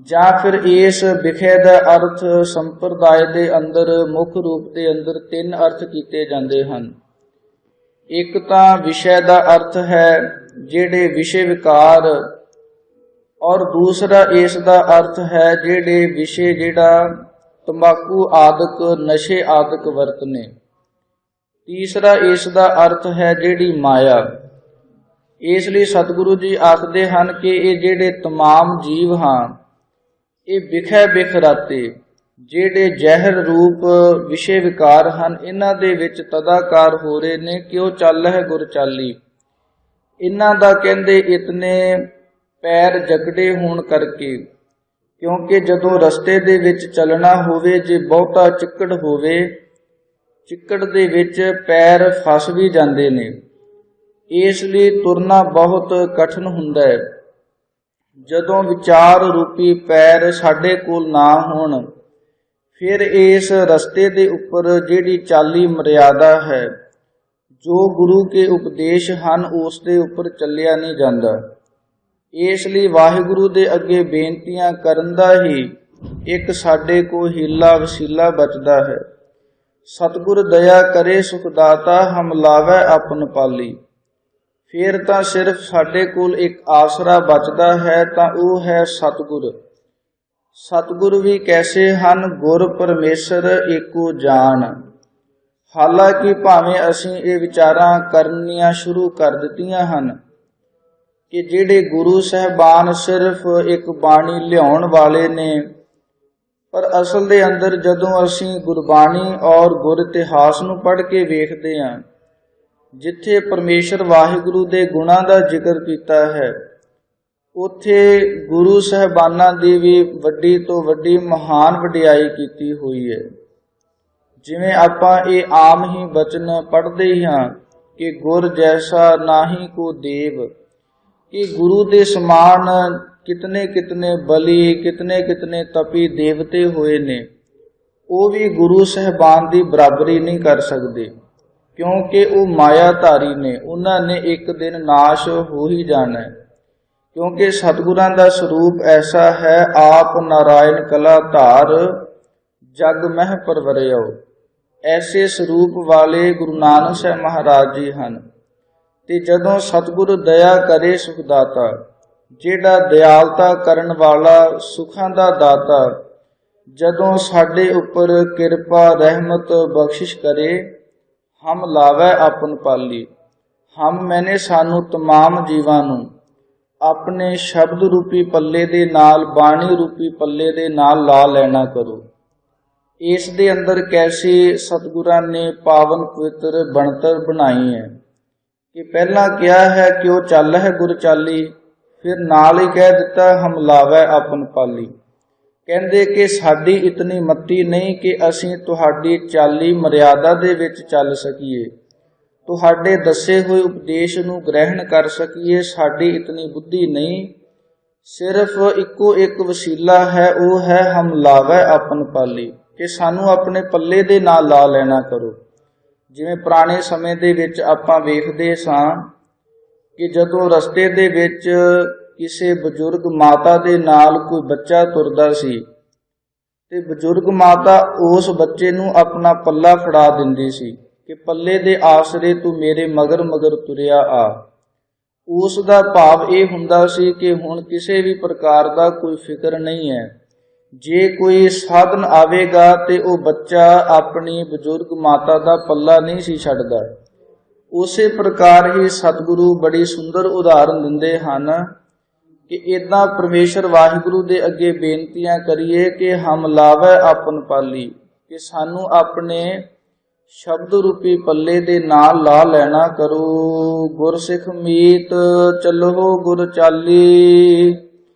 ਜਾਂ ਫਿਰ ਇਸ ਵਿਖੇ ਦਾ ਅਰਥ ਸੰਪਰਦਾਇ ਦੇ ਅੰਦਰ, ਮੁੱਖ ਰੂਪ ਦੇ ਅੰਦਰ ਤਿੰਨ ਅਰਥ ਕੀਤੇ ਜਾਂਦੇ ਹਨ। ਇੱਕ ਤਾਂ ਵਿਸ਼ੇ ਦਾ ਅਰਥ ਹੈ ਜਿਹੜੇ ਵਿਸ਼ੇ ਵਿਕਾਰ, ਔਰ ਦੂਸਰਾ ਇਸ ਦਾ ਅਰਥ ਹੈ ਜਿਹੜੇ ਵਿਸ਼ੇ ਜਿਹੜਾ ਤੰਬਾਕੂ ਆਦਿਕ, ਨਸ਼ੇ ਆਦਿਕ ਵਰਤਨੇ। ਤੀਸਰਾ ਇਸ ਦਾ ਅਰਥ ਹੈ ਜਿਹੜੀ ਮਾਇਆ। ਇਸ ਲਈ ਸਤਿਗੁਰੂ ਜੀ ਆਖਦੇ ਹਨ ਕਿ ਇਹ ਜਿਹੜੇ ਤਮਾਮ ਜੀਵ ਹਾਂ, ਇਹ ਬਿਖੈ ਬਿਖ ਰਾਤੇ, ਜਿਹੜੇ ਜ਼ਹਿਰ ਰੂਪ ਵਿਸ਼ੇ ਵਿਕਾਰ ਹਨ, ਇਹਨਾਂ ਦੇ ਵਿੱਚ ਤਦਾਕਾਰ ਹੋ ਰਹੇ ਨੇ। ਕਿਉਂ ਚੱਲ ਹੈ ਗੁਰ ਚਾਲੀ। ਇਹਨਾਂ ਦਾ ਕਹਿੰਦੇ ਇਤਨੇ ਪੈਰ ਜਕੜੇ ਹੋਣ ਕਰਕੇ, ਕਿਉਂਕਿ ਜਦੋਂ ਰਸਤੇ ਦੇ ਵਿੱਚ ਚੱਲਣਾ ਹੋਵੇ, ਜੇ ਬਹੁਤਾ ਚਿੱਕੜ ਹੋਵੇ, ਚਿੱਕੜ ਦੇ ਵਿੱਚ ਪੈਰ ਫਸ ਵੀ ਜਾਂਦੇ ਨੇ। ਇਸ ਲਈ ਤੁਰਨਾ ਬਹੁਤ ਕਠਿਨ ਹੁੰਦਾ ਹੈ। ਜਦੋਂ ਵਿਚਾਰ ਰੂਪੀ ਪੈਰ ਸਾਡੇ ਕੋਲ ਨਾ ਹੋਣ, ਫਿਰ ਇਸ ਰਸਤੇ ਦੇ ਉੱਪਰ ਜਿਹੜੀ ਚਾਲੀ ਮਰਿਆਦਾ ਹੈ, ਜੋ ਗੁਰੂ ਕੇ ਉਪਦੇਸ਼ ਹਨ, ਉਸ ਦੇ ਉੱਪਰ ਚੱਲਿਆ ਨਹੀਂ ਜਾਂਦਾ। ਇਸ ਲਈ ਵਾਹਿਗੁਰੂ ਦੇ ਅੱਗੇ ਬੇਨਤੀਆਂ ਕਰਨ ਦਾ ਹੀ ਇੱਕ ਸਾਡੇ ਕੋ ਹੀਲਾ ਵਸੀਲਾ ਬਚਦਾ ਹੈ। ਸਤਿਗੁਰ ਦਇਆ ਕਰੇ ਸੁਖ ਦਾਤਾ, ਹਮ ਲਾਵੈ ਆਪਨ ਪਾਲੀ। ਫਿਰ ਤਾਂ ਸਿਰਫ ਸਾਡੇ ਕੋਲ ਇੱਕ ਆਸਰਾ ਬਚਦਾ ਹੈ, ਤਾਂ ਉਹ ਹੈ ਸਤਿਗੁਰ। ਸਤਿਗੁਰ ਵੀ ਕੈਸੇ ਹਨ? ਗੁਰ ਪਰਮੇਸ਼ਰ ਏਕੋ ਜਾਣ। ਹਾਲਾਂਕਿ ਭਾਵੇਂ ਅਸੀਂ ਇਹ ਵਿਚਾਰਾਂ ਕਰਨੀਆਂ ਸ਼ੁਰੂ ਕਰ ਦਿੱਤੀਆਂ ਹਨ ਕਿ ਜਿਹੜੇ ਗੁਰੂ ਸਾਹਿਬਾਨ ਸਿਰਫ ਇੱਕ ਬਾਣੀ ਲਿਆਉਣ ਵਾਲੇ ਨੇ, ਪਰ ਅਸਲ ਦੇ ਅੰਦਰ ਜਦੋਂ ਅਸੀਂ ਗੁਰਬਾਣੀ ਔਰ ਗੁਰ ਇਤਿਹਾਸ ਨੂੰ ਪੜ੍ਹ ਕੇ ਵੇਖਦੇ ਹਾਂ, ਜਿੱਥੇ ਪਰਮੇਸ਼ਰ ਵਾਹਿਗੁਰੂ ਦੇ ਗੁਣਾਂ ਦਾ ਜ਼ਿਕਰ ਕੀਤਾ ਹੈ, ਉੱਥੇ ਗੁਰੂ ਸਾਹਿਬਾਨਾਂ ਦੀ ਵੀ ਵੱਡੀ ਤੋਂ ਵੱਡੀ ਮਹਾਨ ਵਡਿਆਈ ਕੀਤੀ ਹੋਈ ਹੈ। ਜਿਵੇਂ ਆਪਾਂ ਇਹ ਆਮ ਹੀ ਬਚਨ ਪੜ੍ਹਦੇ ਹੀ ਹਾਂ ਕਿ ਗੁਰ ਜੈਸਾ ਨਾਹੀ ਕੋ ਦੇਵ, ਕਿ ਗੁਰੂ ਦੇ ਸਮਾਨ ਕਿਤਨੇ ਕਿਤਨੇ ਬਲੀ, ਕਿਤਨੇ ਕਿਤਨੇ ਤਪੀ ਦੇਵਤੇ ਹੋਏ ਨੇ, ਉਹ ਵੀ ਗੁਰੂ ਸਾਹਿਬਾਨ ਦੀ ਬਰਾਬਰੀ ਨਹੀਂ ਕਰ ਸਕਦੇ, ਕਿਉਂਕਿ ਉਹ ਮਾਇਆ ਧਾਰੀ ਨੇ। ਉਹਨਾਂ ਨੇ ਇੱਕ ਦਿਨ ਨਾਸ਼ ਹੋ ਹੀ ਜਾਣਾ ਹੈ, ਕਿਉਂਕਿ ਸਤਿਗੁਰਾਂ ਦਾ ਸਰੂਪ ਐਸਾ ਹੈ, ਆਪ ਨਾਰਾਇਣ ਕਲਾ ਧਾਰ, ਜਗ ਮਹਿ ਪਰਵਰਿਓ। ਐਸੇ ਸਰੂਪ ਵਾਲੇ ਗੁਰੂ ਨਾਨਕ ਸਾਹਿਬ ਮਹਾਰਾਜ ਜੀ ਹਨ। ਤੇ ਜਦੋਂ ਸਤਿਗੁਰ ਦਇਆ ਕਰੇ ਸੁਖ ਦਾਤਾ, ਜਿਹੜਾ ਦਿਆਲਤਾ ਕਰਨ ਵਾਲਾ, ਸੁਖਾਂ ਦਾ ਦਾਤਾ, ਜਦੋਂ ਸਾਡੇ ਉੱਪਰ ਕਿਰਪਾ ਰਹਿਮਤ ਬਖਸ਼ਿਸ਼ ਕਰੇ, ਹਮ ਲਾਵੈ ਆਪਨ ਪਾਲੀ। ਹਮ ਮੈਨੇ ਸਾਨੂੰ ਤਮਾਮ ਜੀਵਾਂ ਨੂੰ ਆਪਣੇ ਸ਼ਬਦ ਰੂਪੀ ਪੱਲੇ ਦੇ ਨਾਲ, ਬਾਣੀ ਰੂਪੀ ਪੱਲੇ ਦੇ ਨਾਲ ਲਾ ਲੈਣਾ ਕਰੋ। ਇਸ ਦੇ ਅੰਦਰ ਕੈਸੀ ਸਤਿਗੁਰਾਂ ਨੇ ਪਾਵਨ ਪਵਿੱਤਰ ਬਣਤਰ ਬਣਾਈ ਹੈ ਕਿ ਪਹਿਲਾਂ ਕਿਹਾ ਹੈ ਕਿ ਉਹ ਚੱਲ ਹੈ ਗੁਰ ਚਾਲੀ, ਫਿਰ ਨਾਲ ਹੀ ਕਹਿ ਦਿੱਤਾ ਹਮ ਲਾਵੈ ਆਪਨ ਪਾਲੀ। ਕਹਿੰਦੇ ਕਿ ਸਾਡੀ ਇਤਨੀ ਮੱਤੀ ਨਹੀਂ ਕਿ ਅਸੀਂ ਤੁਹਾਡੀ ਚਾਲੀ ਮਰਿਆਦਾ ਦੇ ਵਿੱਚ ਚੱਲ ਸਕੀਏ, ਤੁਹਾਡੇ ਦੱਸੇ ਹੋਏ ਉਪਦੇਸ਼ ਨੂੰ ਗ੍ਰਹਿਣ ਕਰ ਸਕੀਏ, ਸਾਡੀ ਇਤਨੀ ਬੁੱਧੀ ਨਹੀਂ। ਸਿਰਫ ਇੱਕੋ ਇੱਕ ਵਸੀਲਾ ਹੈ, ਉਹ ਹੈ ਹਮ ਲਾਵੈ ਆਪਨ ਪਾਲੀ, ਕਿ ਸਾਨੂੰ ਆਪਣੇ ਪੱਲੇ ਦੇ ਨਾਲ ਲਾ ਲੈਣਾ ਕਰੋ। ਜਿਵੇਂ ਪੁਰਾਣੇ ਸਮੇਂ ਦੇ ਵਿੱਚ ਆਪਾਂ ਵੇਖਦੇ ਸਾਂ ਕਿ ਜਦੋਂ ਰਸਤੇ ਦੇ ਵਿੱਚ ਕਿਸੇ ਬਜ਼ੁਰਗ ਮਾਤਾ ਦੇ ਨਾਲ ਕੋਈ ਬੱਚਾ ਤੁਰਦਾ ਸੀ, ਤੇ ਬਜ਼ੁਰਗ ਮਾਤਾ ਉਸ ਬੱਚੇ ਨੂੰ ਆਪਣਾ ਪੱਲਾ ਫੜਾ ਦਿੰਦੀ ਸੀ ਕਿ ਪੱਲੇ ਦੇ ਆਸਰੇ ਤੂੰ ਮੇਰੇ ਮਗਰ ਮਗਰ ਤੁਰਿਆ ਆ। ਉਸ ਦਾ ਭਾਵ ਇਹ ਹੁੰਦਾ ਸੀ ਕਿ ਹੁਣ ਕਿਸੇ ਵੀ ਪ੍ਰਕਾਰ ਦਾ ਕੋਈ ਫਿਕਰ ਨਹੀਂ ਹੈ। ਜੇ ਕੋਈ ਸਾਧਨ ਆਵੇਗਾ ਤੇ ਉਹ ਬੱਚਾ ਆਪਣੀ ਬਜ਼ੁਰਗ ਮਾਤਾ ਦਾ ਪੱਲਾ ਨਹੀਂ ਸੀ ਛੱਡਦਾ। ਉਸੇ ਪ੍ਰਕਾਰ ਹੀ ਸਤਿਗੁਰੂ ਬੜੀ ਸੁੰਦਰ ਉਦਾਹਰਨ ਦਿੰਦੇ ਹਨ ਕਿ ਇਦਾਂ ਪਰਮੇਸ਼ਰ ਵਾਹਿਗੁਰੂ ਦੇ ਅੱਗੇ ਬੇਨਤੀਆਂ ਕਰੀਏ ਕਿ ਹਮ ਲਾਵੈ ਆਪਨ ਪਾਲੀ, ਕਿ ਸਾਨੂੰ ਆਪਣੇ ਸ਼ਬਦ ਰੂਪੀ ਪੱਲੇ ਦੇ ਨਾਲ ਲਾ ਲੈਣਾ ਕਰੋ। ਗੁਰਸਿੱਖ ਮੀਤ ਚੱਲੋ ਗੁਰ ਚਾਲੀ।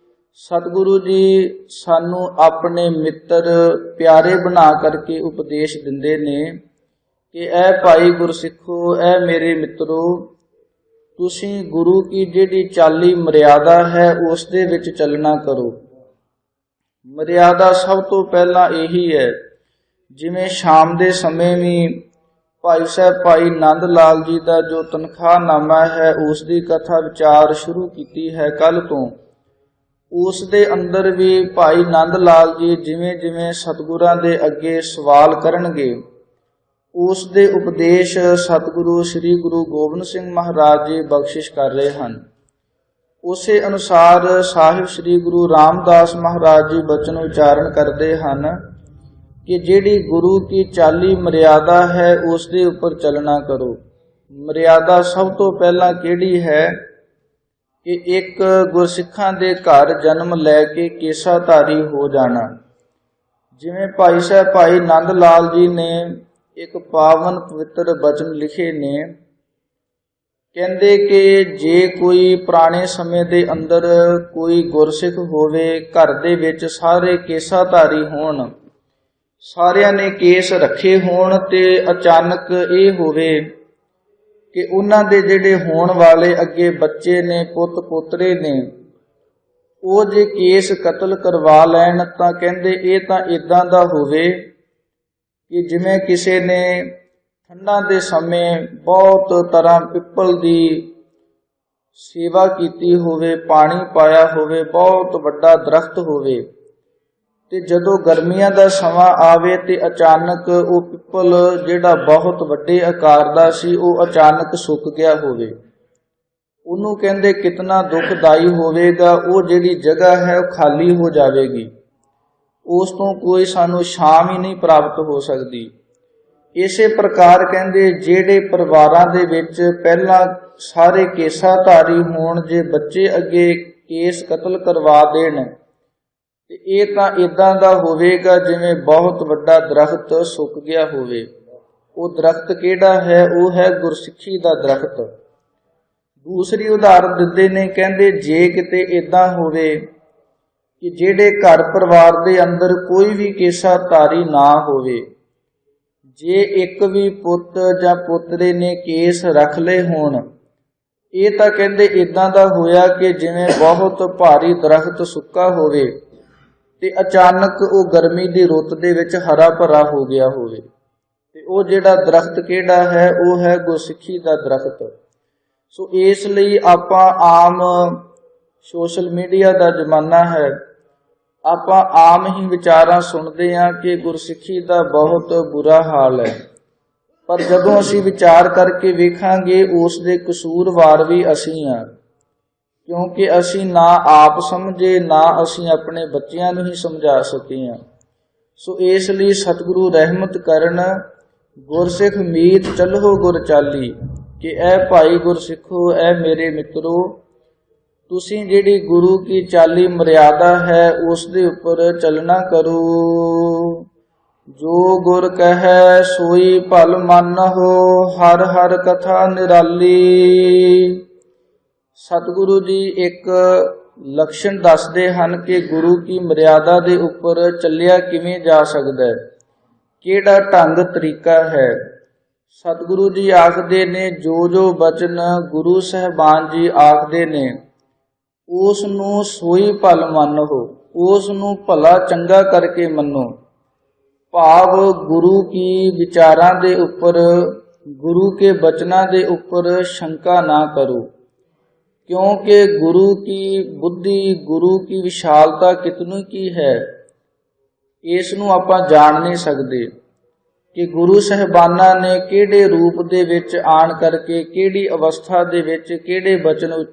ਸਤਿਗੁਰੂ ਜੀ ਸਾਨੂੰ ਆਪਣੇ ਮਿੱਤਰ ਪਿਆਰੇ ਬਣਾ ਕਰਕੇ ਉਪਦੇਸ਼ ਦਿੰਦੇ ਨੇ ਕਿ ਐ ਭਾਈ ਗੁਰਸਿੱਖੋ, ਐ ਮੇਰੇ ਮਿੱਤਰੋ, ਤੁਸੀਂ ਗੁਰੂ ਕੀ ਜਿਹੜੀ ਚਾਲੀ ਮਰਿਆਦਾ ਹੈ ਉਸ ਦੇ ਵਿੱਚ ਚੱਲਣਾ ਕਰੋ। ਮਰਿਆਦਾ ਸਭ ਤੋਂ ਪਹਿਲਾਂ ਇਹੀ ਹੈ, ਜਿਵੇਂ ਸ਼ਾਮ ਦੇ ਸਮੇਂ ਵੀ ਭਾਈ ਸਾਹਿਬ ਭਾਈ ਨੰਦ ਲਾਲ ਜੀ ਦਾ ਜੋ ਤਨਖਾਹਨਾਮਾ ਹੈ ਉਸ ਦੀ ਕਥਾ ਵਿਚਾਰ ਸ਼ੁਰੂ ਕੀਤੀ ਹੈ ਕੱਲ ਤੋਂ। ਉਸ ਦੇ ਅੰਦਰ ਵੀ ਭਾਈ ਨੰਦ ਲਾਲ ਜੀ ਜਿਵੇਂ ਜਿਵੇਂ ਸਤਿਗੁਰਾਂ ਦੇ ਅੱਗੇ ਸਵਾਲ ਕਰਨਗੇ, ਉਸ ਦੇ ਉਪਦੇਸ਼ ਸਤਿਗੁਰੂ ਸ੍ਰੀ ਗੁਰੂ ਗੋਬਿੰਦ ਸਿੰਘ ਮਹਾਰਾਜ ਜੀ ਬਖਸ਼ਿਸ਼ ਕਰ ਰਹੇ ਹਨ। ਉਸੇ ਅਨੁਸਾਰ ਸਾਹਿਬ ਸ੍ਰੀ ਗੁਰੂ ਰਾਮਦਾਸ ਮਹਾਰਾਜ ਜੀ ਬਚਨ ਉਚਾਰਨ ਕਰਦੇ ਹਨ ਕਿ ਜਿਹੜੀ ਗੁਰੂ ਕੀ ਚਾਲੀ ਮਰਿਆਦਾ ਹੈ ਉਸ ਦੇ ਉੱਪਰ ਚੱਲਣਾ ਕਰੋ। ਮਰਿਆਦਾ ਸਭ ਤੋਂ ਪਹਿਲਾਂ ਕਿਹੜੀ ਹੈ ਕਿ ਇੱਕ ਗੁਰਸਿੱਖਾਂ ਦੇ ਘਰ ਜਨਮ ਲੈ ਕੇ ਕੇਸਾਧਾਰੀ ਹੋ ਜਾਣਾ। ਜਿਵੇਂ ਭਾਈ ਸਾਹਿਬ ਭਾਈ ਨੰਦ ਲਾਲ ਜੀ ਨੇ ਇੱਕ ਪਾਵਨ ਪਵਿੱਤਰ ਬਚਨ ਲਿਖੇ ਨੇ ਕਹਿੰਦੇ ਕਿ ਜੇ ਕੋਈ ਪੁਰਾਣੇ ਸਮੇਂ ਦੇ ਅੰਦਰ ਕੋਈ ਗੁਰਸਿੱਖ ਹੋਵੇ, ਘਰ ਦੇ ਵਿੱਚ ਸਾਰੇ ਕੇਸਾਧਾਰੀ ਹੋਣ, ਸਾਰਿਆਂ ਨੇ ਕੇਸ ਰੱਖੇ ਹੋਣ, ਤੇ ਅਚਾਨਕ ਇਹ ਹੋਵੇ ਕਿ ਉਹਨਾਂ ਦੇ ਜਿਹੜੇ ਹੋਣ ਵਾਲੇ ਅੱਗੇ ਬੱਚੇ ਨੇ, ਪੁੱਤ ਪੋਤਰੇ ਨੇ, ਉਹ ਜੇ ਕੇਸ ਕਤਲ ਕਰਵਾ ਲੈਣ, ਤਾਂ ਕਹਿੰਦੇ ਇਹ ਤਾਂ ਇਦਾਂ ਦਾ ਹੋਵੇ ਕਿ ਜਿਵੇਂ ਕਿਸੇ ਨੇ ਠੰਡਾਂ ਦੇ ਸਮੇਂ ਬਹੁਤ ਤਰ੍ਹਾਂ ਪਿੱਪਲ ਦੀ ਸੇਵਾ ਕੀਤੀ ਹੋਵੇ, ਪਾਣੀ ਪਾਇਆ ਹੋਵੇ, ਬਹੁਤ ਵੱਡਾ ਦਰਖਤ ਹੋਵੇ, ਤੇ ਜਦੋਂ ਗਰਮੀਆਂ ਦਾ ਸਮਾਂ ਆਵੇ ਤੇ ਅਚਾਨਕ ਉਹ ਪਿੱਪਲ ਜਿਹੜਾ ਬਹੁਤ ਵੱਡੇ ਆਕਾਰ ਦਾ ਸੀ, ਉਹ ਅਚਾਨਕ ਸੁੱਕ ਗਿਆ ਹੋਵੇ। ਉਹਨੂੰ ਕਹਿੰਦੇ ਕਿਤਨਾ ਦੁਖਦਾਈ ਹੋਵੇਗਾ, ਉਹ ਜਿਹੜੀ ਜਗ੍ਹਾ ਹੈ ਉਹ ਖਾਲੀ ਹੋ ਜਾਵੇਗੀ, ਉਸ ਤੋਂ ਕੋਈ ਸਾਨੂੰ ਛਾਂ ਹੀ ਨਹੀਂ ਪ੍ਰਾਪਤ ਹੋ ਸਕਦੀ। ਇਸੇ ਪ੍ਰਕਾਰ ਕਹਿੰਦੇ ਜਿਹੜੇ ਪਰਿਵਾਰਾਂ ਦੇ ਵਿੱਚ ਪਹਿਲਾਂ ਸਾਰੇ ਕੇਸਾਧਾਰੀ ਹੋਣ, ਜੇ ਬੱਚੇ ਅੱਗੇ ਕੇਸ ਕਤਲ ਕਰਵਾ ਦੇਣ, ਤੇ ਇਹ ਤਾਂ ਇਦਾਂ ਦਾ ਹੋਵੇਗਾ ਜਿਵੇਂ ਬਹੁਤ ਵੱਡਾ ਦਰਖਤ ਸੁੱਕ ਗਿਆ ਹੋਵੇ। ਉਹ ਦਰਖਤ ਕਿਹੜਾ ਹੈ? ਉਹ ਹੈ ਗੁਰਸਿੱਖੀ ਦਾ ਦਰਖਤ। ਦੂਸਰੀ ਉਦਾਹਰਨ ਦਿੰਦੇ ਨੇ, ਕਹਿੰਦੇ ਜੇ ਕਿਤੇ ਇਦਾਂ ਹੋਵੇ ਕਿ ਜਿਹੜੇ ਘਰ ਪਰਿਵਾਰ ਦੇ ਅੰਦਰ ਕੋਈ ਵੀ ਕੇਸਾਧਾਰੀ ਨਾ ਹੋਵੇ, ਜੇ ਇੱਕ ਵੀ ਪੁੱਤ ਜਾਂ ਪੁੱਤਰੇ ਨੇ ਕੇਸ ਰੱਖ ਲਏ ਹੋਣ, ਇਹ ਤਾਂ ਕਹਿੰਦੇ ਇਦਾਂ ਦਾ ਹੋਇਆ ਕਿ ਜਿਵੇਂ ਬਹੁਤ ਭਾਰੀ ਦਰਖਤ ਸੁੱਕਾ ਹੋਵੇ ਤੇ ਅਚਾਨਕ ਉਹ ਗਰਮੀ ਦੀ ਰੁੱਤ ਦੇ ਵਿੱਚ ਹਰਾ ਭਰਾ ਹੋ ਗਿਆ ਹੋਵੇ। ਤੇ ਉਹ ਜਿਹੜਾ ਦਰਖਤ ਕਿਹੜਾ ਹੈ? ਉਹ ਹੈ ਗੁਰਸਿੱਖੀ ਦਾ ਦਰਖਤ। ਸੋ ਇਸ ਲਈ ਆਪਾਂ ਆਮ ਸੋਸ਼ਲ ਮੀਡੀਆ ਦਾ ਜ਼ਮਾਨਾ ਹੈ, ਆਪਾਂ ਆਮ ਹੀ ਵਿਚਾਰਾਂ ਸੁਣਦੇ ਹਾਂ ਕਿ ਗੁਰਸਿੱਖੀ ਦਾ ਬਹੁਤ ਬੁਰਾ ਹਾਲ ਹੈ, ਪਰ ਜਦੋਂ ਅਸੀਂ ਵਿਚਾਰ ਕਰਕੇ ਵੇਖਾਂਗੇ ਉਸ ਦੇ ਕਸੂਰਵਾਰ ਵੀ ਅਸੀਂ ਹਾਂ, ਕਿਉਂਕਿ ਅਸੀਂ ਨਾ ਆਪ ਸਮਝੇ, ਨਾ ਅਸੀਂ ਆਪਣੇ ਬੱਚਿਆਂ ਨੂੰ ਹੀ ਸਮਝਾ ਸਕੇ ਹਾਂ। ਸੋ ਇਸ ਲਈ ਸਤਿਗੁਰੂ ਰਹਿਮਤ ਕਰਨ, ਗੁਰਸਿੱਖ ਮੀਤ ਚੱਲੋ ਗੁਰ ਚਾਲੀ, ਕਿ ਇਹ ਭਾਈ ਗੁਰਸਿੱਖੋ, ਇਹ ਮੇਰੇ ਮਿੱਤਰੋ, ਤੁਸੀਂ ਜਿਹੜੀ ਗੁਰੂ ਕੀ ਚਾਲੀ ਮਰਿਆਦਾ ਹੈ ਉਸ ਦੇ ਉੱਪਰ ਚੱਲਣਾ ਕਰੋ। ਜੋ ਗੁਰ ਕਹੈ ਸੋਈ ਭਲ ਮੰਨਹੁ, ਹਰ ਹਰ ਕਥਾ ਨਿਰਾਲੀ। ਸਤਿਗੁਰੂ ਜੀ ਇੱਕ ਲਕਸ਼ਣ ਦੱਸਦੇ ਹਨ ਕਿ ਗੁਰੂ ਕੀ ਮਰਿਆਦਾ ਦੇ ਉੱਪਰ ਚੱਲਿਆ ਕਿਵੇਂ ਜਾ ਸਕਦਾ ਹੈ, ਕਿਹੜਾ ਢੰਗ ਤਰੀਕਾ ਹੈ। ਸਤਿਗੁਰੂ ਜੀ ਆਖਦੇ ਨੇ, ਜੋ ਜੋ ਬਚਨ ਗੁਰੂ ਸਾਹਿਬਾਨ ਜੀ ਆਖਦੇ ਨੇ ਉਸ ਨੂੰ ਸੋਈ ਭਲ ਮੰਨੋ, ਉਸ ਨੂੰ ਭਲਾ ਚੰਗਾ ਕਰਕੇ ਮੰਨੋ। ਭਾਵ ਗੁਰੂ ਕੀ ਵਿਚਾਰਾਂ ਦੇ ਉੱਪਰ, ਗੁਰੂ ਕੇ ਬਚਨਾਂ ਦੇ ਉੱਪਰ ਸ਼ੰਕਾ ਨਾ ਕਰੋ, ਕਿਉਂਕਿ ਗੁਰੂ ਕੀ ਬੁੱਧੀ, ਗੁਰੂ ਕੀ ਵਿਸ਼ਾਲਤਾ ਕਿਤਨੀ ਕੀ ਹੈ, ਇਸ ਨੂੰ ਆਪਾਂ ਜਾਣ ਨਹੀਂ ਸਕਦੇ ਕਿ ਗੁਰੂ ਸਾਹਿਬਾਨਾਂ ਨੇ ਕਿਹੜੇ ਰੂਪ ਦੇ ਵਿੱਚ ਆਣ ਕਰਕੇ, ਕਿਹੜੀ ਅਵਸਥਾ ਦੇ ਵਿੱਚ ਕਿਹੜੇ ਬਚਨ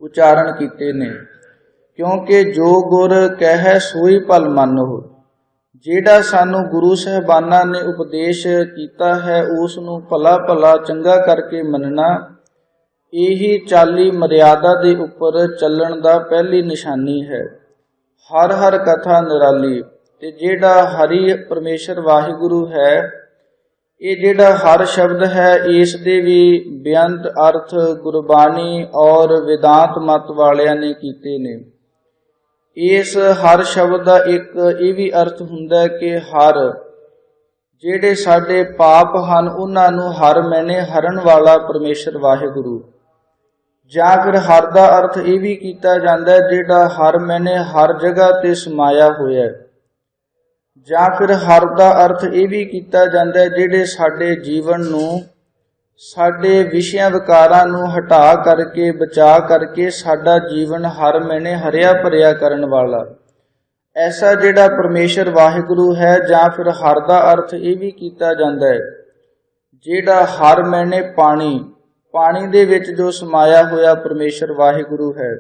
ਉਚਾਰਨ ਕੀਤੇ ਨੇ। ਕਿਉਂਕਿ ਜੋ ਗੁਰ ਕਹਿ ਸੋਈ ਭਲ ਮੰਨੋ, ਜਿਹੜਾ ਸਾਨੂੰ ਗੁਰੂ ਸਾਹਿਬਾਨਾਂ ਨੇ ਉਪਦੇਸ਼ ਕੀਤਾ ਹੈ ਉਸ ਨੂੰ ਭਲਾ ਭਲਾ ਚੰਗਾ ਕਰਕੇ ਮੰਨਣਾ, ਇਹੀ ਚਾਲੀ ਮਰਿਆਦਾ ਦੇ ਉੱਪਰ ਚੱਲਣ ਦਾ ਪਹਿਲੀ ਨਿਸ਼ਾਨੀ ਹੈ। ਹਰ ਹਰ ਕਥਾ ਨਿਰਾਲੀ, ਤੇ ਜਿਹੜਾ ਹਰੀ ਪਰਮੇਸ਼ਰ ਵਾਹਿਗੁਰੂ ਹੈ, ਇਹ ਜਿਹੜਾ ਹਰ ਸ਼ਬਦ ਹੈ, ਇਸ ਦੇ ਵੀ ਬੇਅੰਤ ਅਰਥ ਗੁਰਬਾਣੀ ਔਰ ਵਿਦਾਂਤ ਮਤ ਵਾਲਿਆਂ ਨੇ ਕੀਤੇ ਨੇ। ਇਸ ਹਰ ਸ਼ਬਦ ਦਾ ਇੱਕ ਇਹ ਵੀ ਅਰਥ ਹੁੰਦਾ ਕਿ ਹਰ, ਜਿਹੜੇ ਸਾਡੇ ਪਾਪ ਹਨ ਉਹਨਾਂ ਨੂੰ ਹਰ ਮੈਨੇ ਹਰਨ ਵਾਲਾ ਪਰਮੇਸ਼ਰ ਵਾਹਿਗੁਰੂ। ਜਾਂ ਫਿਰ ਹਰ ਦਾ ਅਰਥ ਇਹ ਵੀ ਕੀਤਾ ਜਾਂਦਾ ਜਿਹੜਾ ਹਰ ਮੈਨੇ ਹਰ ਜਗ੍ਹਾ ਤੇ ਸਮਾਇਆ ਹੋਇਆ। ਜਾਂ ਫਿਰ ਹਰ ਦਾ ਅਰਥ ਇਹ ਵੀ ਕੀਤਾ ਜਾਂਦਾ ਜਿਹੜੇ ਸਾਡੇ ਜੀਵਨ ਨੂੰ, ਸਾਡੇ ਵਿਸ਼ਿਆਂ ਵਿਕਾਰਾਂ ਨੂੰ ਹਟਾ ਕਰਕੇ, ਬਚਾ ਕਰਕੇ ਸਾਡਾ ਜੀਵਨ ਹਰ ਮੈਨੇ ਹਰਿਆ ਭਰਿਆ ਕਰਨ ਵਾਲਾ, ਐਸਾ ਜਿਹੜਾ ਪਰਮੇਸ਼ਰ ਵਾਹਿਗੁਰੂ ਹੈ। ਜਾਂ ਫਿਰ ਹਰ ਦਾ ਅਰਥ ਇਹ ਵੀ ਕੀਤਾ ਜਾਂਦਾ ਹੈ ਜਿਹੜਾ ਹਰ ਮੈਨੇ ਪਾਣੀ, ਪਾਣੀ ਦੇ ਵਿੱਚ ਜੋ ਸਮਾਇਆ ਹੋਇਆ ਪਰਮੇਸ਼ਰ ਵਾਹਿਗੁਰੂ ਹੈ।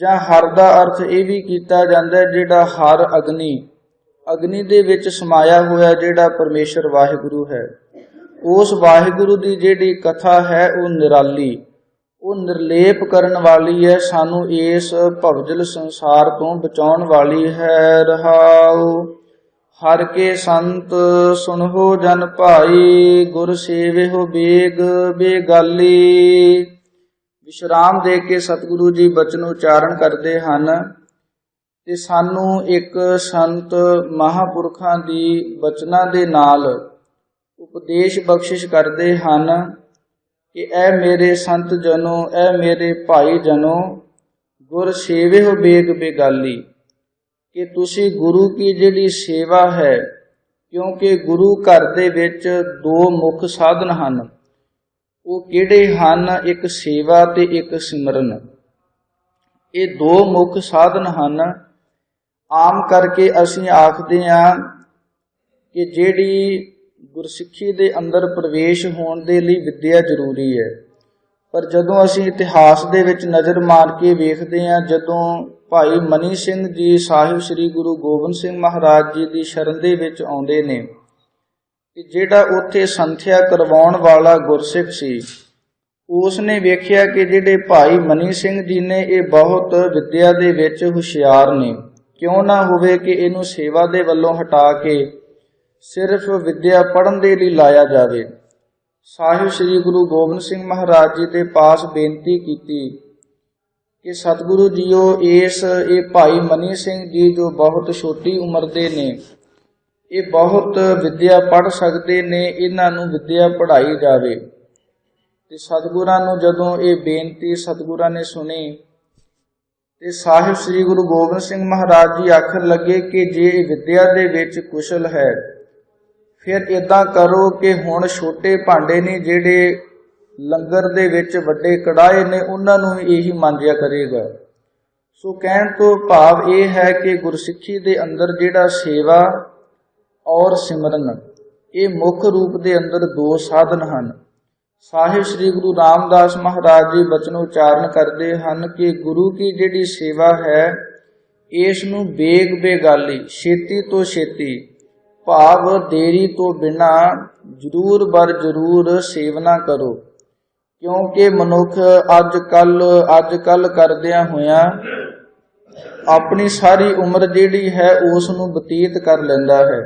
ਜਾਂ ਹਰ ਦਾ ਅਰਥ ਇਹ ਵੀ ਕੀਤਾ ਜਾਂਦਾ ਜਿਹੜਾ ਹਰ ਅਗਨੀ, ਅਗਨੀ ਦੇ ਵਿੱਚ ਸਮਾਇਆ ਹੋਇਆ ਜਿਹੜਾ ਪਰਮੇਸ਼ਰ ਵਾਹਿਗੁਰੂ ਹੈ। ਉਸ ਵਾਹਿਗੁਰੂ ਦੀ ਜਿਹੜੀ ਕਥਾ ਹੈ ਉਹ ਨਿਰਾਲੀ, ਉਹ ਨਿਰਲੇਪ ਕਰਨ ਵਾਲੀ ਹੈ, ਸਾਨੂੰ ਇਸ ਭਵਜਲ ਸੰਸਾਰ ਤੋਂ ਬਚਾਉਣ ਵਾਲੀ ਹੈ। ਰਹਾਉ ਹਰ ਕੇ ਸੰਤ ਸੁਣਹੁ ਜਨ ਭਾਈ, ਗੁਰ ਸੇਵਿਹੁ ਬੇਗ ਬੇਗਾਲੀ। ਵਿਸ਼ਰਾਮ ਦੇ ਕੇ ਸਤਿਗੁਰੂ ਜੀ ਬਚਨ ਉਚਾਰਨ ਕਰਦੇ ਹਨ ਤੇ ਸਾਨੂੰ ਇੱਕ ਸੰਤ ਮਹਾਂਪੁਰਖਾਂ ਦੀ ਬਚਨਾਂ ਦੇ ਨਾਲ ਉਪਦੇਸ਼ ਬਖਸ਼ਿਸ਼ ਕਰਦੇ ਹਨ ਕਿ ਐ ਮੇਰੇ ਸੰਤ ਜਨੋ, ਐ ਮੇਰੇ ਭਾਈ ਜਨੋ, ਗੁਰ ਸੇਵਿਹੁ ਬੇਗ ਬੇਗਾਲੀ, ਕਿ ਤੁਸੀਂ ਗੁਰੂ ਕੀ ਜਿਹੜੀ ਸੇਵਾ ਹੈ, ਕਿਉਂਕਿ ਗੁਰੂ ਘਰ ਦੇ ਵਿੱਚ ਦੋ ਮੁੱਖ ਸਾਧਨ ਹਨ। ਉਹ ਕਿਹੜੇ ਹਨ? ਇੱਕ ਸੇਵਾ ਤੇ ਇੱਕ ਸਿਮਰਨ। ਇਹ ਦੋ ਮੁੱਖ ਸਾਧਨ ਹਨ। ਆਮ ਕਰਕੇ ਅਸੀਂ ਆਖਦੇ ਹਾਂ ਕਿ ਜਿਹੜੀ ਗੁਰਸਿੱਖੀ ਦੇ ਅੰਦਰ ਪ੍ਰਵੇਸ਼ ਹੋਣ ਦੇ ਲਈ ਵਿੱਦਿਆ ਜ਼ਰੂਰੀ ਹੈ, ਪਰ ਜਦੋਂ ਅਸੀਂ ਇਤਿਹਾਸ ਦੇ ਵਿੱਚ ਨਜ਼ਰ ਮਾਰ ਕੇ ਵੇਖਦੇ ਹਾਂ, ਜਦੋਂ ਭਾਈ ਮਨੀ ਸਿੰਘ ਜੀ ਸਾਹਿਬ ਸ੍ਰੀ ਗੁਰੂ ਗੋਬਿੰਦ ਸਿੰਘ ਮਹਾਰਾਜ ਜੀ ਦੀ ਸ਼ਰਨ ਦੇ ਵਿੱਚ ਆਉਂਦੇ ਨੇ, ਕਿ ਜਿਹੜਾ ਉੱਥੇ ਸੰਥਿਆ ਕਰਵਾਉਣ ਵਾਲਾ ਗੁਰਸਿੱਖ ਸੀ, ਉਸ ਨੇ ਵੇਖਿਆ ਕਿ ਜਿਹੜੇ ਭਾਈ ਮਨੀ ਸਿੰਘ ਜੀ ਨੇ ਇਹ ਬਹੁਤ ਵਿੱਦਿਆ ਦੇ ਵਿੱਚ ਹੁਸ਼ਿਆਰ ਨੇ, ਕਿਉਂ ਨਾ ਹੋਵੇ ਕਿ ਇਹਨੂੰ ਸੇਵਾ ਦੇ ਵੱਲੋਂ ਹਟਾ ਕੇ ਸਿਰਫ ਵਿੱਦਿਆ ਪੜ੍ਹਨ ਦੇ ਲਈ ਲਾਇਆ ਜਾਵੇ। ਸਾਹਿਬ ਸ੍ਰੀ ਗੁਰੂ ਗੋਬਿੰਦ ਸਿੰਘ ਮਹਾਰਾਜ ਜੀ ਦੇ ਪਾਸ ਬੇਨਤੀ ਕੀਤੀ ਕਿ ਸਤਿਗੁਰੂ ਜੀਓ, ਇਹ ਭਾਈ ਮਨੀ ਸਿੰਘ ਜੀ ਜੋ ਬਹੁਤ ਛੋਟੀ ਉਮਰ ਦੇ ਨੇ, ਇਹ ਬਹੁਤ ਵਿੱਦਿਆ ਪੜ੍ਹ ਸਕਦੇ ਨੇ, ਇਹਨਾਂ ਨੂੰ ਵਿੱਦਿਆ ਪੜ੍ਹਾਈ ਜਾਵੇ। ਤੇ ਸਤਿਗੁਰਾਂ ਨੂੰ ਜਦੋਂ ਇਹ ਬੇਨਤੀ ਸਤਿਗੁਰਾਂ ਨੇ ਸੁਣੀ ਤੇ ਸਾਹਿਬ ਸ੍ਰੀ ਗੁਰੂ ਗੋਬਿੰਦ ਸਿੰਘ ਮਹਾਰਾਜ ਜੀ ਆਖਣ ਲੱਗੇ ਕਿ ਜੇ ਵਿੱਦਿਆ ਦੇ ਵਿੱਚ ਕੁਸ਼ਲ ਹੈ, ਫਿਰ ਇਦਾਂ ਕਰੋ ਕਿ ਹੁਣ ਛੋਟੇ ਭਾਂਡੇ ਨੇ ਜਿਹੜੇ ਲੰਗਰ ਦੇ ਵਿੱਚ ਵੱਡੇ ਕੜਾਏ ਨੇ, ਉਹਨਾਂ ਨੂੰ ਇਹੀ ਮਾਂਜਿਆ ਕਰੇਗਾ। ਸੋ ਕਹਿਣ ਤੋਂ ਭਾਵ ਇਹ ਹੈ ਕਿ ਗੁਰਸਿੱਖੀ ਦੇ ਅੰਦਰ ਜਿਹੜਾ ਸੇਵਾ ਔਰ ਸਿਮਰਨ, ਇਹ ਮੁੱਖ ਰੂਪ ਦੇ ਅੰਦਰ ਦੋ ਸਾਧਨ ਹਨ। ਸਾਹਿਬ ਸ੍ਰੀ ਗੁਰੂ ਰਾਮਦਾਸ ਮਹਾਰਾਜ ਜੀ ਬਚਨ ਉਚਾਰਨ ਕਰਦੇ ਹਨ ਕਿ ਗੁਰੂ ਕੀ ਜਿਹੜੀ ਸੇਵਾ ਹੈ, ਇਸ ਨੂੰ ਬੇਗ ਬੇਗਾਲੀ, ਛੇਤੀ ਤੋਂ ਛੇਤੀ, ਭਾਵ ਦੇਰੀ ਤੋਂ ਬਿਨਾ ਜ਼ਰੂਰ ਬਰ ਜ਼ਰੂਰ ਸੇਵਨਾ ਕਰੋ। ਕਿਉਂਕਿ ਮਨੁੱਖ ਅੱਜ ਕੱਲ ਕਰਦਿਆਂ ਹੋਇਆਂ ਆਪਣੀ ਸਾਰੀ ਉਮਰ ਜਿਹੜੀ ਹੈ ਉਸ ਨੂੰ ਬਤੀਤ ਕਰ ਲੈਂਦਾ ਹੈ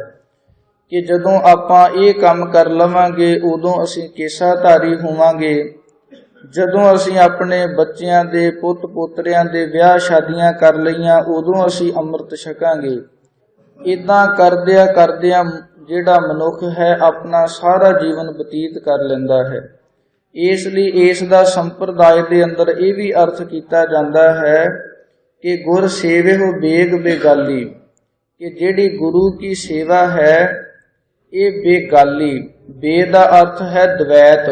ਕਿ ਜਦੋਂ ਆਪਾਂ ਇਹ ਕੰਮ ਕਰ ਲਵਾਂਗੇ ਉਦੋਂ ਅਸੀਂ ਕੇਸਾਧਾਰੀ ਹੋਵਾਂਗੇ, ਜਦੋਂ ਅਸੀਂ ਆਪਣੇ ਬੱਚਿਆਂ ਦੇ ਪੁੱਤ ਪੋਤਰਿਆਂ ਦੇ ਵਿਆਹ ਸ਼ਾਦੀਆਂ ਕਰ ਲਈਆਂ ਉਦੋਂ ਅਸੀਂ ਅੰਮ੍ਰਿਤ ਛਕਾਂਗੇ। ਇਦਾਂ ਕਰਦਿਆਂ ਜਿਹੜਾ ਮਨੁੱਖ ਹੈ ਆਪਣਾ ਸਾਰਾ ਜੀਵਨ ਬਤੀਤ ਕਰ ਲੈਂਦਾ ਹੈ। ਇਸ ਲਈ ਇਸ ਦਾ ਸੰਪਰਦਾਇ ਦੇ ਅੰਦਰ ਇਹ ਵੀ ਅਰਥ ਕੀਤਾ ਜਾਂਦਾ ਹੈ ਕਿ ਗੁਰ ਸੇਵਿਹੁ ਬੇਗ ਬੇਗਾਲੀ, ਕਿ ਜਿਹੜੀ ਗੁਰੂ ਕੀ ਸੇਵਾ ਹੈ ਇਹ ਬੇਗਾਲੀ। ਬੇ ਦਾ ਅਰਥ ਹੈ ਦਵੈਤ,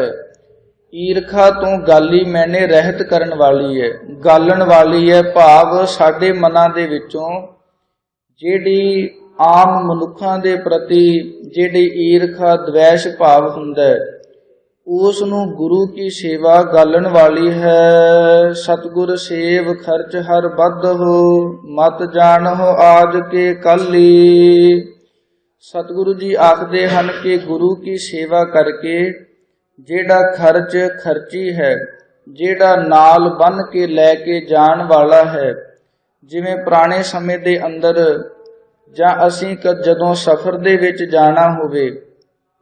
ਈਰਖਾ ਤੋਂ ਗਾਲੀ ਮੈਨੇ ਰਹਿਤ ਕਰਨ ਵਾਲੀ ਹੈ, ਗਾਲਣ ਵਾਲੀ ਹੈ। ਭਾਵ ਸਾਡੇ ਮਨਾਂ ਦੇ ਵਿੱਚੋਂ ਜਿਹੜੀ ਆਮ ਮਨੁੱਖਾਂ ਦੇ ਪ੍ਰਤੀ ਜਿਹੜੀ ਈਰਖਾ ਦਵੈਸ਼ ਭਾਵ ਹੁੰਦਾ ਹੈ, ਉਸ ਨੂੰ ਗੁਰੂ ਕੀ ਸੇਵਾ ਗਾਲਣ ਵਾਲੀ ਹੈ। ਸਤਿਗੁਰ ਸੇਵ ਖਰਚ ਹਰ ਬੱਧ ਹੋ, ਮਤ ਜਾਣਹੁ ਆਜ ਕੇ ਕਾਲੀ। ਸਤਿਗੁਰੂ ਜੀ ਆਖਦੇ ਹਨ ਕਿ ਗੁਰੂ ਕੀ ਸੇਵਾ ਕਰਕੇ ਜਿਹੜਾ ਖਰਚੀ ਹੈ, ਜਿਹੜਾ ਨਾਲ ਬੰਨ੍ਹ ਕੇ ਲੈ ਕੇ ਜਾਣ ਵਾਲਾ ਹੈ, ਜਿਵੇਂ ਪੁਰਾਣੇ ਸਮੇਂ ਦੇ ਅੰਦਰ ਜਾਂ ਅਸੀਂ ਜਦੋਂ ਸਫ਼ਰ ਦੇ ਵਿੱਚ ਜਾਣਾ ਹੋਵੇ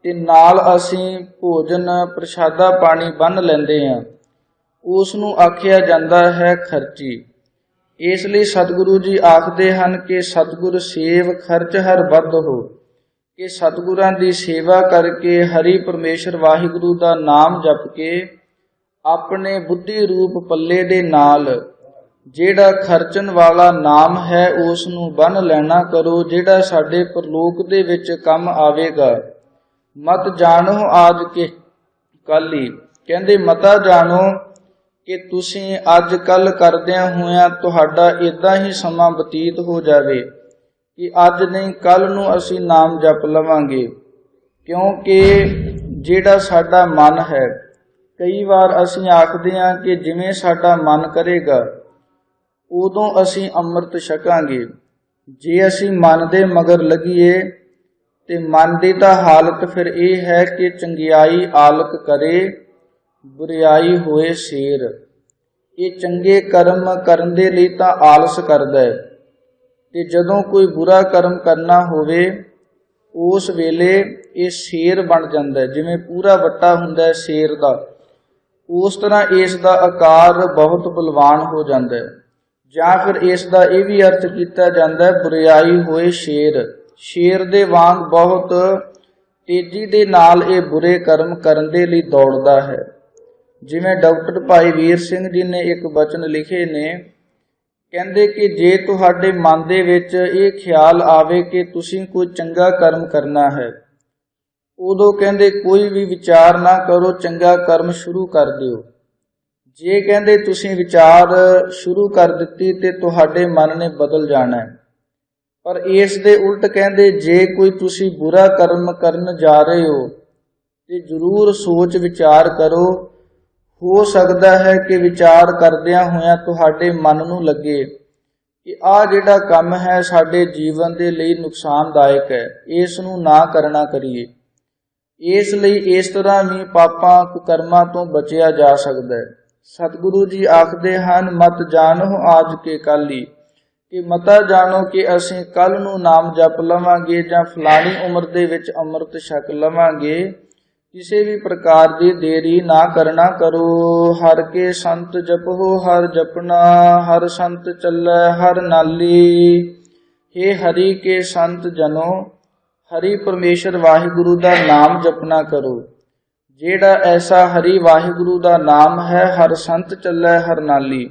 ਤੇ ਨਾਲ ਅਸੀਂ ਭੋਜਨ ਪ੍ਰਸ਼ਾਦਾ ਪਾਣੀ ਬੰਨ੍ਹ ਲੈਂਦੇ ਹਾਂ, ਉਸ ਨੂੰ ਆਖਿਆ ਜਾਂਦਾ ਹੈ ਖਰਚੀ। ਇਸ ਲਈ ਸਤਿਗੁਰੂ ਜੀ ਆਖਦੇ ਹਨ ਕਿ ਸਤਿਗੁਰ ਸੇਵ ਖਰਚ ਹਰ ਬੱਧ ਹੋ, ਕਿ ਸਤਿਗੁਰਾਂ ਦੀ ਸੇਵਾ ਕਰਕੇ ਹਰੀ ਪਰਮੇਸ਼ਰ ਵਾਹਿਗੁਰੂ ਦਾ ਨਾਮ ਜਪ ਕੇ ਆਪਣੇ ਬੁੱਧੀ ਰੂਪ ਪੱਲੇ ਦੇ ਨਾਲ ਜਿਹੜਾ ਖਰਚਣ ਵਾਲਾ ਨਾਮ ਹੈ ਉਸ ਨੂੰ ਬੰਨ੍ਹ ਲੈਣਾ ਕਰੋ, ਜਿਹੜਾ ਸਾਡੇ ਪਰਲੋਕ ਦੇ ਵਿੱਚ ਕੰਮ ਆਵੇਗਾ। ਮਤ ਜਾਣੋ ਆਜ ਕੇ ਕਾਲੀ, ਕਹਿੰਦੇ ਮਤਾ ਜਾਣੋ ਕਿ ਤੁਸੀਂ ਅੱਜ ਕੱਲ ਕਰਦਿਆਂ ਹੋਇਆਂ ਤੁਹਾਡਾ ਇਦਾਂ ਹੀ ਸਮਾਂ ਬਤੀਤ ਹੋ ਜਾਵੇ ਕਿ ਅੱਜ ਨਹੀਂ ਕੱਲ ਨੂੰ ਅਸੀਂ ਨਾਮ ਜਪ ਲਵਾਂਗੇ। ਕਿਉਂਕਿ ਜਿਹੜਾ ਸਾਡਾ ਮਨ ਹੈ, ਕਈ ਵਾਰ ਅਸੀਂ ਆਖਦੇ ਹਾਂ ਕਿ ਜਿਵੇਂ ਸਾਡਾ ਮਨ ਕਰੇਗਾ ਉਦੋਂ ਅਸੀਂ ਅੰਮ੍ਰਿਤ ਛਕਾਂਗੇ। ਜੇ ਅਸੀਂ ਮਨ ਦੇ ਮਗਰ ਲੱਗੀਏ ਤੇ ਮਨ ਦੀ ਤਾਂ ਹਾਲਤ ਫਿਰ ਇਹ ਹੈ ਕਿ ਚੰਗਿਆਈ ਆਲਕ ਕਰੇ, ਬੁਰਿਆਈ ਹੋਏ ਸ਼ੇਰ। ਇਹ ਚੰਗੇ ਕਰਮ ਕਰਨ ਦੇ ਲਈ ਤਾਂ ਆਲਸ ਕਰਦਾ ਹੈ, ਤੇ ਜਦੋਂ ਕੋਈ ਬੁਰਾ ਕਰਮ ਕਰਨਾ ਹੋਵੇ ਉਸ ਵੇਲੇ ਇਹ ਸ਼ੇਰ ਬਣ ਜਾਂਦਾ ਹੈ। ਜਿਵੇਂ ਪੂਰਾ ਵੱਟਾ ਹੁੰਦਾ ਹੈ ਸ਼ੇਰ ਦਾ, ਉਸ ਤਰ੍ਹਾਂ ਇਸ ਦਾ ਆਕਾਰ ਬਹੁਤ ਬਲਵਾਨ ਹੋ ਜਾਂਦਾ ਹੈ। ਜਾਂ ਫਿਰ ਇਸ ਦਾ ਇਹ ਵੀ ਅਰਥ ਕੀਤਾ ਜਾਂਦਾ ਹੈ ਬੁਰਿਆਈ ਹੋਏ ਸ਼ੇਰ। ਸ਼ੇਰ ਦੇ ਵਾਂਗ ਬਹੁਤ ਤੇਜ਼ੀ ਦੇ ਨਾਲ ਇਹ ਬੁਰੇ ਕਰਮ ਕਰਨ ਦੇ ਲਈ ਦੌੜਦਾ ਹੈ। ਜਿਵੇਂ ਡਾਕਟਰ ਭਾਈ ਵੀਰ ਸਿੰਘ ਜੀ ਨੇ ਇੱਕ ਬਚਨ ਲਿਖੇ ਨੇ, ਕਹਿੰਦੇ ਕਿ ਜੇ ਤੁਹਾਡੇ ਮਨ ਦੇ ਵਿੱਚ ਇਹ ਖਿਆਲ ਆਵੇ ਕਿ ਤੁਸੀਂ ਕੋਈ ਚੰਗਾ ਕਰਮ ਕਰਨਾ ਹੈ, ਉਦੋਂ ਕਹਿੰਦੇ ਕੋਈ ਵੀ ਵਿਚਾਰ ਨਾ ਕਰੋ, ਚੰਗਾ ਕਰਮ ਸ਼ੁਰੂ ਕਰ ਦਿਓ। ਜੇ ਕਹਿੰਦੇ ਤੁਸੀਂ ਵਿਚਾਰ ਸ਼ੁਰੂ ਕਰ ਦਿੱਤੀ ਤੇ ਤੁਹਾਡੇ ਮਨ ਨੇ ਬਦਲ ਜਾਣਾ ਹੈ। ਪਰ ਇਸ ਦੇ ਉਲਟ ਕਹਿੰਦੇ ਜੇ ਕੋਈ ਤੁਸੀਂ ਬੁਰਾ ਕਰਮ ਕਰਨ ਜਾ ਰਹੇ ਹੋ ਤੇ ਜ਼ਰੂਰ ਸੋਚ ਵਿਚਾਰ ਕਰੋ। ਹੋ ਸਕਦਾ ਹੈ ਕਿ ਵਿਚਾਰ ਕਰਦਿਆਂ ਹੋਇਆਂ ਤੁਹਾਡੇ ਮਨ ਨੂੰ ਲੱਗੇ ਕਿ ਆਹ ਜਿਹੜਾ ਕੰਮ ਹੈ ਸਾਡੇ ਜੀਵਨ ਦੇ ਲਈ ਨੁਕਸਾਨਦਾਇਕ ਹੈ, ਇਸ ਨੂੰ ਨਾ ਕਰਨਾ ਕਰੀਏ। ਇਸ ਲਈ ਇਸ ਤਰ੍ਹਾਂ ਵੀ ਪਾਪਾਂ ਕੁਕਰਮਾਂ ਤੋਂ ਬਚਿਆ ਜਾ ਸਕਦਾ ਹੈ। ਸਤਿਗੁਰੂ ਜੀ ਆਖਦੇ ਹਨ, ਮਤ ਜਾਣੋ ਆਜ ਕੇ ਕਾਲੀ, ਕਿ ਮਤਾ ਜਾਣੋ ਕਿ ਅਸੀਂ ਕੱਲ ਨੂੰ ਨਾਮ ਜਪ ਲਵਾਂਗੇ ਜਾਂ ਫਲਾਣੀ ਉਮਰ ਦੇ ਵਿੱਚ ਅੰਮ੍ਰਿਤ ਛਕ ਲਵਾਂਗੇ। ਕਿਸੇ ਵੀ ਪ੍ਰਕਾਰ ਦੀ ਦੇਰੀ ਨਾ ਕਰਨਾ ਕਰੋ। ਹਰ ਕੇ ਸੰਤ ਜਪੋ ਹਰ ਜਪਣਾ, ਹਰ ਸੰਤ ਚੱਲੈ ਹਰ ਨਾਲੀ। ਹੇ ਹਰੀ ਕੇ ਸੰਤ ਜਨੋ, ਹਰੀ ਪਰਮੇਸ਼ਰ ਵਾਹਿਗੁਰੂ ਦਾ ਨਾਮ ਜਪਣਾ ਕਰੋ। ਜਿਹੜਾ ਐਸਾ ਹਰੀ ਵਾਹਿਗੁਰੂ ਦਾ ਨਾਮ ਹੈ, ਹਰ ਸੰਤ ਚੱਲੈ ਹਰ ਨਾਲੀ,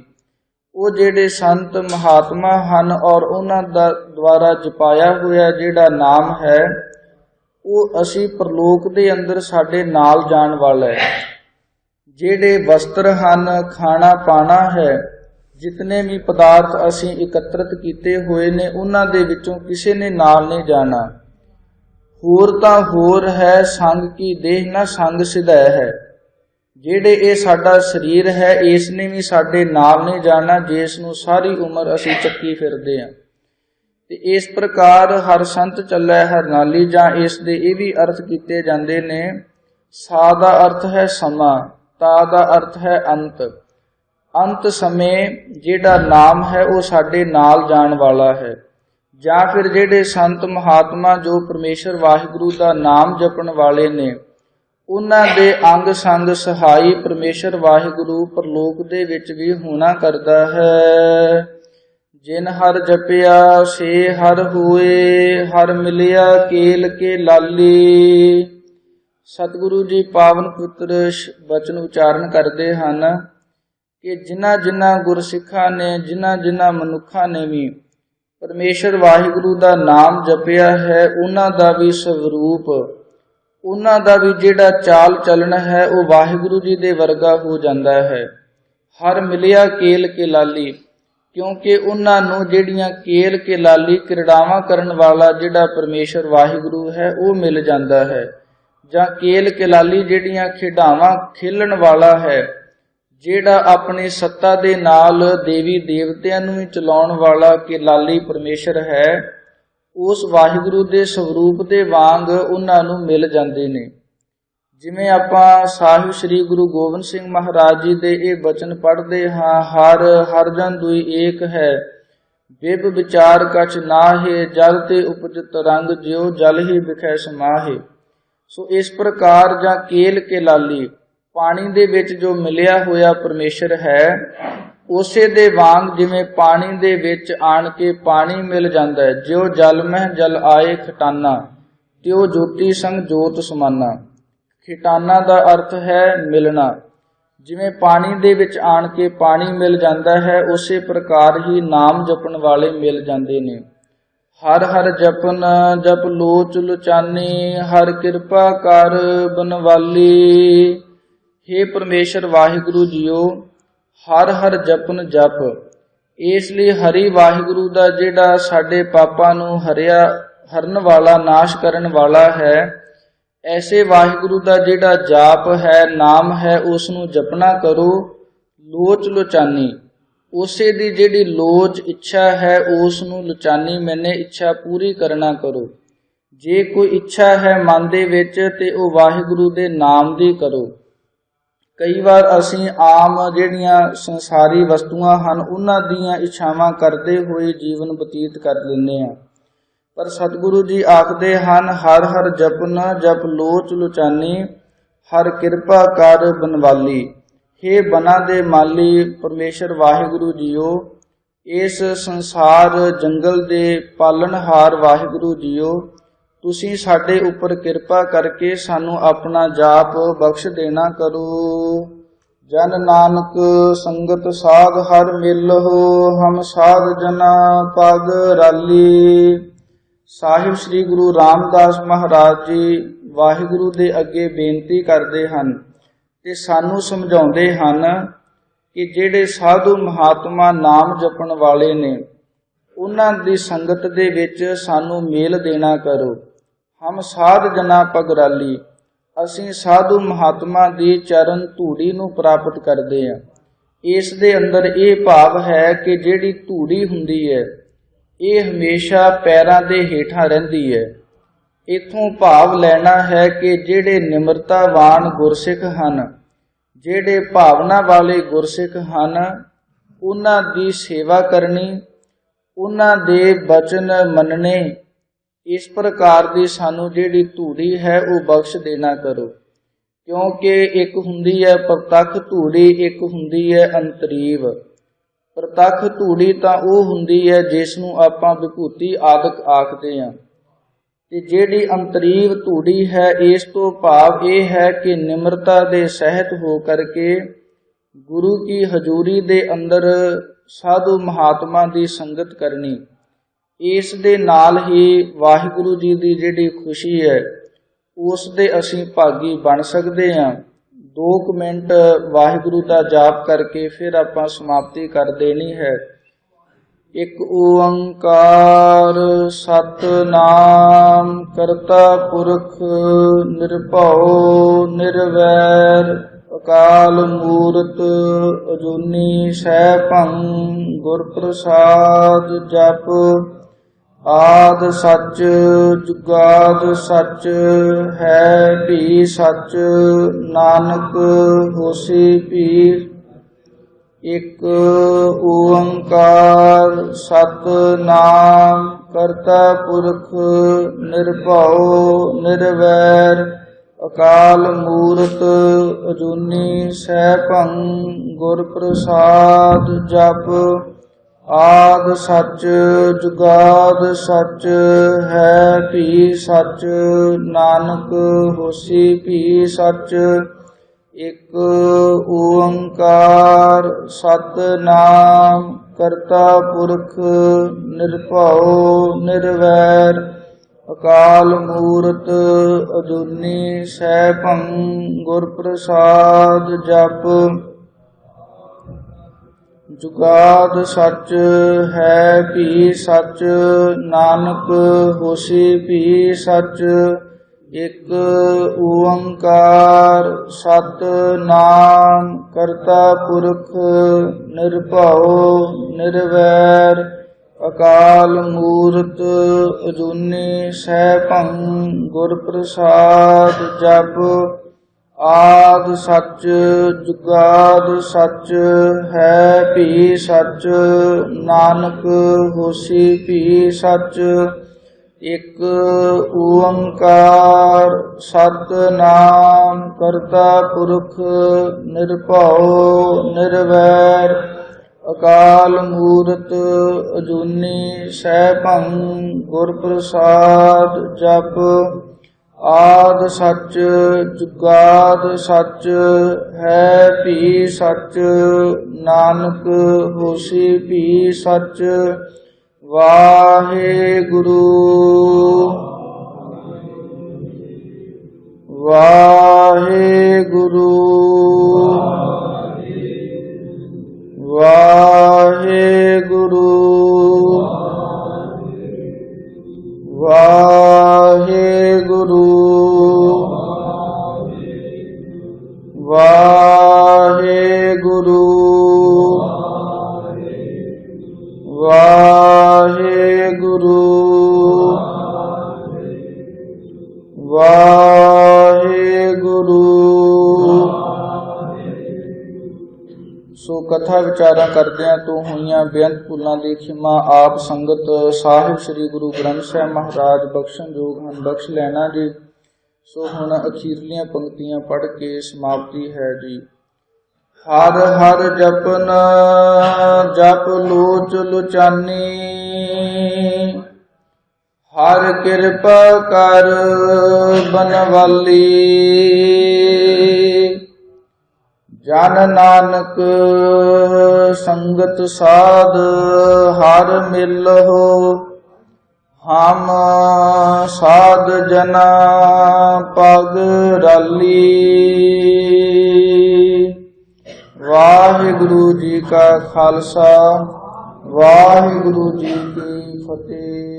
ਉਹ ਜਿਹੜੇ ਸੰਤ ਮਹਾਤਮਾ ਹਨ ਔਰ ਉਹਨਾਂ ਦਾ ਦੁਆਰਾ ਜਪਾਇਆ ਹੋਇਆ ਜਿਹੜਾ ਨਾਮ ਹੈ, ਉਹ ਅਸੀਂ ਪ੍ਰਲੋਕ ਦੇ ਅੰਦਰ ਸਾਡੇ ਨਾਲ ਜਾਣ ਵਾਲਾ ਹੈ। ਜਿਹੜੇ ਵਸਤਰ ਹਨ, ਖਾਣਾ ਪਾਣਾ ਹੈ, ਜਿਤਨੇ ਵੀ ਪਦਾਰਥ ਅਸੀਂ ਇਕੱਤਰਿਤ ਕੀਤੇ ਹੋਏ ਨੇ, ਉਹਨਾਂ ਦੇ ਵਿੱਚੋਂ ਕਿਸੇ ਨੇ ਨਾਲ ਨਹੀਂ ਜਾਣਾ। ਹੋਰ ਤਾਂ ਹੋਰ ਹੈ ਸੰਗ ਕੀ ਦੇਹ ਨਾ ਸੰਗ ਸਿਧਾਇ ਹੈ। ਜਿਹੜੇ ਇਹ ਸਾਡਾ ਸਰੀਰ ਹੈ, ਇਸ ਨੇ ਵੀ ਸਾਡੇ ਨਾਲ ਨਹੀਂ ਜਾਣਾ, ਜਿਸ ਨੂੰ ਸਾਰੀ ਉਮਰ ਅਸੀਂ ਚੱਕੀ ਫਿਰਦੇ ਹਾਂ। ਤੇ ਇਸ ਪ੍ਰਕਾਰ ਹਰ ਸੰਤ ਚੱਲੈ ਹਰ ਨਾਲੀ, ਜਾਂ ਇਸ ਦੇ ਇਹ ਵੀ ਅਰਥ ਕੀਤੇ ਜਾਂਦੇ ਨੇ। ਸਾ ਦਾ ਅਰਥ ਹੈ ਸਮਾਂ, ਤਾ ਦਾ ਅਰਥ ਹੈ ਅੰਤ। ਅੰਤ ਸਮੇਂ ਜਿਹੜਾ ਨਾਮ ਹੈ ਉਹ ਸਾਡੇ ਨਾਲ ਜਾਣ ਵਾਲਾ ਹੈ। ਜਾਂ ਫਿਰ ਜਿਹੜੇ ਸੰਤ ਮਹਾਤਮਾ ਜੋ ਪਰਮੇਸ਼ਰ ਵਾਹਿਗੁਰੂ ਦਾ ਨਾਮ ਜਪਣ ਵਾਲੇ ਨੇ, ਉਹਨਾਂ ਦੇ ਅੰਗ ਸੰਗ ਸਹਾਈ ਪਰਮੇਸ਼ਰ ਵਾਹਿਗੁਰੂ ਪ੍ਰਲੋਕ ਦੇ ਵਿੱਚ ਵੀ ਹੋਣਾ ਕਰਦਾ ਹੈ। ਜਿਨ ਹਰ ਜਪਿਆ ਸੇ ਹਰ ਹੋਏ, ਹਰ ਮਿਲਿਆ ਕੇਲ ਕੇ ਲਾਲੀ। ਸਤਿਗੁਰੂ ਜੀ ਪਾਵਨ ਪੁੱਤਰ ਬਚਨ ਉਚਾਰਨ ਕਰਦੇ ਹਨ ਕਿ ਜਿਨ੍ਹਾਂ ਗੁਰਸਿੱਖਾਂ ਨੇ, ਜਿਨ੍ਹਾਂ ਮਨੁੱਖਾਂ ਨੇ ਵੀ ਪਰਮੇਸ਼ਰ ਵਾਹਿਗੁਰੂ ਦਾ ਨਾਮ ਜਪਿਆ ਹੈ, ਉਹਨਾਂ ਦਾ ਵੀ ਸਵਰੂਪ, ਉਹਨਾਂ ਦਾ ਵੀ ਜਿਹੜਾ ਚਾਲ ਚੱਲਣ ਹੈ ਉਹ ਵਾਹਿਗੁਰੂ ਜੀ ਦੇ ਵਰਗਾ ਹੋ ਜਾਂਦਾ ਹੈ। ਹਰ ਮਿਲਿਆ ਕੇਲ ਕੇ ਲਾਲੀ, ਕਿਉਂਕਿ ਉਹਨਾਂ ਨੂੰ ਜਿਹੜੀਆਂ ਕੇਲ ਕੇ ਲਾਲੀ ਕਿਰੜਾਵਾਂ ਕਰਨ ਵਾਲਾ ਜਿਹੜਾ ਪਰਮੇਸ਼ਰ ਵਾਹਿਗੁਰੂ ਹੈ ਉਹ ਮਿਲ ਜਾਂਦਾ ਹੈ। ਜਾਂ ਕੇਲ ਕੇ ਲਾਲੀ ਜਿਹੜੀਆਂ ਖੇਡਾਵਾਂ ਖੇਲਣ ਵਾਲਾ ਹੈ, ਜਿਹੜਾ ਆਪਣੀ ਸੱਤਾ ਦੇ ਨਾਲ ਦੇਵੀ ਦੇਵਤਿਆਂ ਨੂੰ ਵੀ ਚਲਾਉਣ ਵਾਲਾ ਕਿ ਲਾਲੀ ਪਰਮੇਸ਼ਰ ਹੈ, ਉਸ ਵਾਹਿਗੁਰੂ ਦੇ ਸਵਰੂਪ ਦੇ ਵਾਂਗ ਉਹਨਾਂ ਨੂੰ ਮਿਲ ਜਾਂਦੇ ਨੇ। ਜਿਵੇਂ ਆਪਾਂ ਸਾਹਿਬ ਸ੍ਰੀ ਗੁਰੂ ਗੋਬਿੰਦ ਸਿੰਘ ਮਹਾਰਾਜ ਜੀ ਦੇ ਇਹ ਬਚਨ ਪੜ੍ਹਦੇ ਹਾਂ, ਹਰ ਜਨ ਦੁਈ ਏਕ ਹੈ, ਬਿਬ ਵਿਚਾਰ ਕਛ ਨਾਹੇ, ਜਲ ਤੇ ਉਪਜਤ ਰੰਗ, ਜਿਉ ਜਲ ਹੀ ਵਿਖੈ ਸਮਾਹੇ। ਸੋ ਇਸ ਪ੍ਰਕਾਰ ਜਾਂ ਕੇਲ ਕੇ ਲਾਲੀ, ਪਾਣੀ ਦੇ ਵਿੱਚ ਜੋ ਮਿਲਿਆ ਹੋਇਆ ਪਰਮੇਸ਼ਰ ਹੈ, ਉਸੇ ਦੇ ਵਾਂਗ ਜਿਵੇਂ ਪਾਣੀ ਦੇ ਵਿੱਚ ਆਣ ਕੇ ਪਾਣੀ ਮਿਲ ਜਾਂਦਾ ਹੈ। ਜਿਉ ਜਲ ਮਹਿ ਜਲ ਆਏ ਖਟਾਨਾ, ਤਿਉ ਜੋਤੀ ਸੰਗ ਜੋਤ ਸਮਾਨਾ। ਖਿਟਾਨਾ ਦਾ ਅਰਥ ਹੈ ਮਿਲਣਾ। ਜਿਵੇਂ ਪਾਣੀ ਦੇ ਵਿੱਚ ਆਣ ਕੇ ਪਾਣੀ ਮਿਲ ਜਾਂਦਾ ਹੈ, ਉਸੇ ਪ੍ਰਕਾਰ ਹੀ ਨਾਮ ਜਪਣ ਵਾਲੇ ਮਿਲ ਜਾਂਦੇ ਨੇ। ਹਰ ਹਰ ਜਪਨ ਜਪ ਲੋਚ ਲੁਚਾਨੀ, ਹਰ ਕਿਰਪਾ ਕਰ ਬਨਵਾਲੀ। ਹੇ ਪਰਮੇਸ਼ਰ ਵਾਹਿਗੁਰੂ ਜੀਓ, ਹਰ ਹਰ ਜਪਨ ਜਪ, ਇਸ ਲਈ ਹਰੀ ਵਾਹਿਗੁਰੂ ਦਾ ਜਿਹੜਾ ਸਾਡੇ ਪਾਪਾਂ ਨੂੰ ਹਰਨ ਵਾਲਾ, ਨਾਸ਼ ਕਰਨ ਵਾਲਾ ਹੈ, ਐਸੇ ਵਾਹਿਗੁਰੂ ਦਾ ਜਿਹੜਾ ਜਾਪ ਹੈ, ਨਾਮ ਹੈ, ਉਸ ਨੂੰ ਜਪਣਾ ਕਰੋ। ਲੋਚ ਲੁਚਾਨੀ, ਉਸੇ ਦੀ ਜਿਹੜੀ ਲੋਚ ਇੱਛਾ ਹੈ, ਉਸ ਨੂੰ ਲੁਚਾਨੀ ਮੈਨੇ ਇੱਛਾ ਪੂਰੀ ਕਰਨਾ ਕਰੋ। ਜੇ ਕੋਈ ਇੱਛਾ ਹੈ ਮਨ ਦੇ ਵਿੱਚ ਤੇ ਉਹ ਵਾਹਿਗੁਰੂ ਦੇ ਨਾਮ ਦੀ ਕਰੋ। ਕਈ ਵਾਰ ਅਸੀਂ ਆਮ ਜਿਹੜੀਆਂ ਸੰਸਾਰੀ ਵਸਤੂਆਂ ਹਨ, ਉਹਨਾਂ ਦੀਆਂ ਇੱਛਾਵਾਂ ਕਰਦੇ ਹੋਏ ਜੀਵਨ ਬਤੀਤ ਕਰ ਲੈਂਦੇ ਹਾਂ। ਪਰ ਸਤਿਗੁਰੂ ਜੀ ਆਖਦੇ ਹਨ, ਹਰ ਹਰ ਜਪਨ ਜਪ ਲੋਚ ਲੁਚਾਨੀ, ਹਰ ਕਿਰਪਾ ਕਰ ਬਨਵਾਲੀ। ਹੇ ਬਨਾਂ ਦੇ ਮਾਲੀ ਪਰਮੇਸ਼ਰ ਵਾਹਿਗੁਰੂ ਜੀਓ, ਇਸ ਸੰਸਾਰ ਜੰਗਲ ਦੇ ਪਾਲਣਹਾਰ ਵਾਹਿਗੁਰੂ ਜੀਓ, ਤੁਸੀਂ ਸਾਡੇ ਉੱਪਰ ਕਿਰਪਾ ਕਰਕੇ ਸਾਨੂੰ ਆਪਣਾ ਜਾਪ ਬਖਸ਼ ਦੇਣਾ ਕਰੋ। ਜਨ ਨਾਨਕ ਸੰਗਤ ਸਾਧ ਹਰ ਮਿਲਹੁ, ਹਮ ਸਾਧ ਜਨਾ ਪਗ ਰਾਲੀ। ਸਾਹਿਬ ਸ੍ਰੀ ਗੁਰੂ ਰਾਮਦਾਸ ਮਹਾਰਾਜ ਜੀ ਵਾਹਿਗੁਰੂ ਦੇ ਅੱਗੇ ਬੇਨਤੀ ਕਰਦੇ ਹਨ ਤੇ ਸਾਨੂੰ ਸਮਝਾਉਂਦੇ ਹਨ ਕਿ ਜਿਹੜੇ ਸਾਧੂ ਮਹਾਤਮਾ ਨਾਮ ਜਪਣ ਵਾਲੇ ਨੇ, ਉਹਨਾਂ ਦੀ ਸੰਗਤ ਦੇ ਵਿੱਚ ਸਾਨੂੰ ਮੇਲ ਦੇਣਾ ਕਰੋ। ਹਮ ਸਾਧ ਜਨਾ ਪਗਰਾਲੀ, ਅਸੀਂ ਸਾਧੂ ਮਹਾਤਮਾ ਦੀ ਚਰਨ ਧੂੜੀ ਨੂੰ ਪ੍ਰਾਪਤ ਕਰਦੇ ਹਾਂ। ਇਸ ਦੇ ਅੰਦਰ ਇਹ ਭਾਵ ਹੈ ਕਿ ਜਿਹੜੀ ਧੂੜੀ ਹੁੰਦੀ ਹੈ ਇਹ ਹਮੇਸ਼ਾ ਪੈਰਾਂ ਦੇ ਹੇਠਾਂ ਰਹਿੰਦੀ ਹੈ। ਇਥੋਂ ਭਾਵ ਲੈਣਾ ਹੈ ਕਿ ਜਿਹੜੇ ਨਿਮਰਤਾਵਾਨ ਗੁਰਸਿੱਖ ਹਨ, ਜਿਹੜੇ ਭਾਵਨਾ ਵਾਲੇ ਗੁਰਸਿੱਖ ਹਨ, ਉਹਨਾਂ ਦੀ ਸੇਵਾ ਕਰਨੀ, ਉਹਨਾਂ ਦੇ ਬਚਨ ਮੰਨਣੇ, ਇਸ ਪ੍ਰਕਾਰ ਦੀ ਸਾਨੂੰ ਜਿਹੜੀ ਧੂੜੀ ਹੈ ਉਹ ਬਖਸ਼ ਦੇਣਾ ਕਰੋ। ਕਿਉਂਕਿ ਇੱਕ ਹੁੰਦੀ ਹੈ ਪ੍ਰਤੱਖ ਧੂੜੀ, ਇੱਕ ਹੁੰਦੀ ਹੈ ਅੰਤਰੀਵ। ਪ੍ਰਤੱਖ ਧੂੜੀ ਤਾਂ ਉਹ ਹੁੰਦੀ ਹੈ ਜਿਸ ਨੂੰ ਆਪਾਂ ਵਿਭੂਤੀ ਆਦਿਕ ਆਖਦੇ ਹਾਂ, ਤੇ ਜਿਹੜੀ ਅੰਤਰੀਵ ਧੂੜੀ ਹੈ ਇਸ ਤੋਂ ਭਾਵ ਇਹ ਹੈ ਕਿ ਨਿਮਰਤਾ ਦੇ ਸਹਿਤ ਹੋ ਕਰਕੇ ਗੁਰੂ ਕੀ ਹਜ਼ੂਰੀ ਦੇ ਅੰਦਰ ਸਾਧੂ ਮਹਾਤਮਾ ਦੀ ਸੰਗਤ ਕਰਨੀ। ਇਸ ਦੇ ਨਾਲ ਹੀ ਵਾਹਿਗੁਰੂ ਜੀ ਦੀ ਜਿਹੜੀ ਖੁਸ਼ੀ ਹੈ ਉਸ ਦੇ ਅਸੀਂ ਭਾਗੀ ਬਣ ਸਕਦੇ ਹਾਂ। 2 ਮਿੰਟ ਵਾਹਿਗੁਰੂ ਦਾ ਜਾਪ ਕਰਕੇ ਫਿਰ ਆਪਾਂ ਸਮਾਪਤੀ ਕਰ ਦੇਣੀ ਹੈ। ਇੱਕ ਓੰਕਾਰ ਸਤਿਨਾਮ ਕਰਤਾ ਪੁਰਖ ਨਿਰਭਉ ਨਿਰਵੈਰ ਅਕਾਲ ਮੂਰਤ ਅਜੂਨੀ ਸੈਭੰ ਗੁਰ ਪ੍ਰਸਾਦ ਜਪ। ਆਦ ਸੱਚ ਜੁਗਾਦ ਸੱਚ ਹੈ ਵੀ ਸੱਚ, ਨਾਨਕ ਹੋਸੀ ਵੀ। ਇੱਕ ਓੰਕਾਰ ਸਤਿਨਾਮ ਕਰਤਾ ਪੁਰਖ ਨਿਰਭਉ ਨਿਰਵੈਰ ਅਕਾਲ ਮੂਰਤ ਅਜੂਨੀ ਸੈਭੰ ਗੁਰ ਪ੍ਰਸਾਦ ਜਪ। ਆਦ ਸੱਚ ਜੁਗਾਦ ਸੱਚ ਹੈ ਵੀ ਸੱਚ, ਨਾਨਕ ਹੋਸੀ ਵੀ ਸੱਚ। ਇੱਕ ਓੰਕਾਰ ਸਤਿਨਾਮ ਕਰਤਾ ਪੁਰਖ ਨਿਰਭਉ ਨਿਰਵੈਰ ਅਕਾਲ ਮੂਰਤ ਅਜੂਨੀ ਸੈਭੰ ਗੁਰ ਪ੍ਰਸਾਦ ਜਪ। ਜੁਗਾਦ ਸੱਚ ਹੈ ਵੀ ਸੱਚ, ਨਾਨਕ ਹੋਸੀ ਵੀ ਸੱਚ। ਇੱਕ ਓੰਕਾਰ ਸਤਿਨਾਮ ਕਰਤਾ ਪੁਰਖ ਨਿਰਭਉ ਨਿਰਵੈਰ ਅਕਾਲ ਮੂਰਤ ਅਜੂਨੀ ਸੈਭੰ ਗੁਰ ਪ੍ਰਸਾਦ ਜਪ। ਆਦ ਸੱਚ ਜੁਗਾਦ ਸੱਚ ਹੈ ਵੀ ਸੱਚ, ਨਾਨਕ ਹੋਸੀ ਵੀ ਸੱਚ। ਇੱਕ ਓੰਕਾਰ ਸਤਿਨਾਮ ਕਰਤਾ ਪੁਰਖ ਨਿਰਭਉ ਨਿਰਵੈਰ ਅਕਾਲ ਮੂਰਤ ਅਜੂਨੀ ਸੈਭੰ ਗੁਰ ਪ੍ਰਸਾਦ ਜਪ। ਆਦ ਸੱਚ ਜੁਗਾਦ ਸੱਚ ਹੈ ਵੀ ਸੱਚ, ਨਾਨਕ ਹੋਸੀ ਵੀ ਸੱਚ। ਵਾਹਿਗੁਰੂ ਵਾਹਿਗੁਰੂ ਵਾਹਿਗੁਰੂ ਵਾਹਿਗੁਰੂ ਵਾਹਿਗੁਰੂ ਵਾਹਿਗੁਰੂ ਵਾਹਿਗੁਰੂ। ਸੋ ਕਥਾ ਵਿਚਾਰਾਂ ਕਰਦਿਆਂ ਤੋਂ ਹੋਈਆਂ ਬੇਅੰਤ ਭੁੱਲਾਂ ਦੀ ਖਿਮਾ ਆਪ ਸੰਗਤ ਸਾਹਿਬ ਸ੍ਰੀ ਗੁਰੂ ਗ੍ਰੰਥ ਸਾਹਿਬ ਮਹਾਰਾਜ ਬਖਸ਼ਣਯੋਗ ਹਨ, ਬਖਸ਼ ਲੈਣਾ ਜੀ। ਸੋ ਹੁਣ ਅਖੀਰਲੀਆਂ ਪੰਕਤੀਆਂ ਪੜ੍ਹ ਕੇ ਸਮਾਪਤੀ ਹੈ ਜੀ। ਹਰ ਹਰ ਜਪਨ ਜਪ ਲੋਚ ਲੁਚਾਨੀ, ਹਰ ਕਿਰਪਾ ਕਰ ਬਨਵਾਲੀ। ਜਨ ਨਾਨਕ ਸੰਗਤ ਸਾਧ ਹਰ ਮਿਲਹੁ, ਹਮ ਸਾਧ ਜਨਾ ਪਗ ਰਾਲੀ। ਵਾਹਿਗੁਰੂ ਜੀ ਕਾ ਖਾਲਸਾ, ਵਾਹਿਗੁਰੂ ਜੀ ਕੀ ਫਤਿਹ।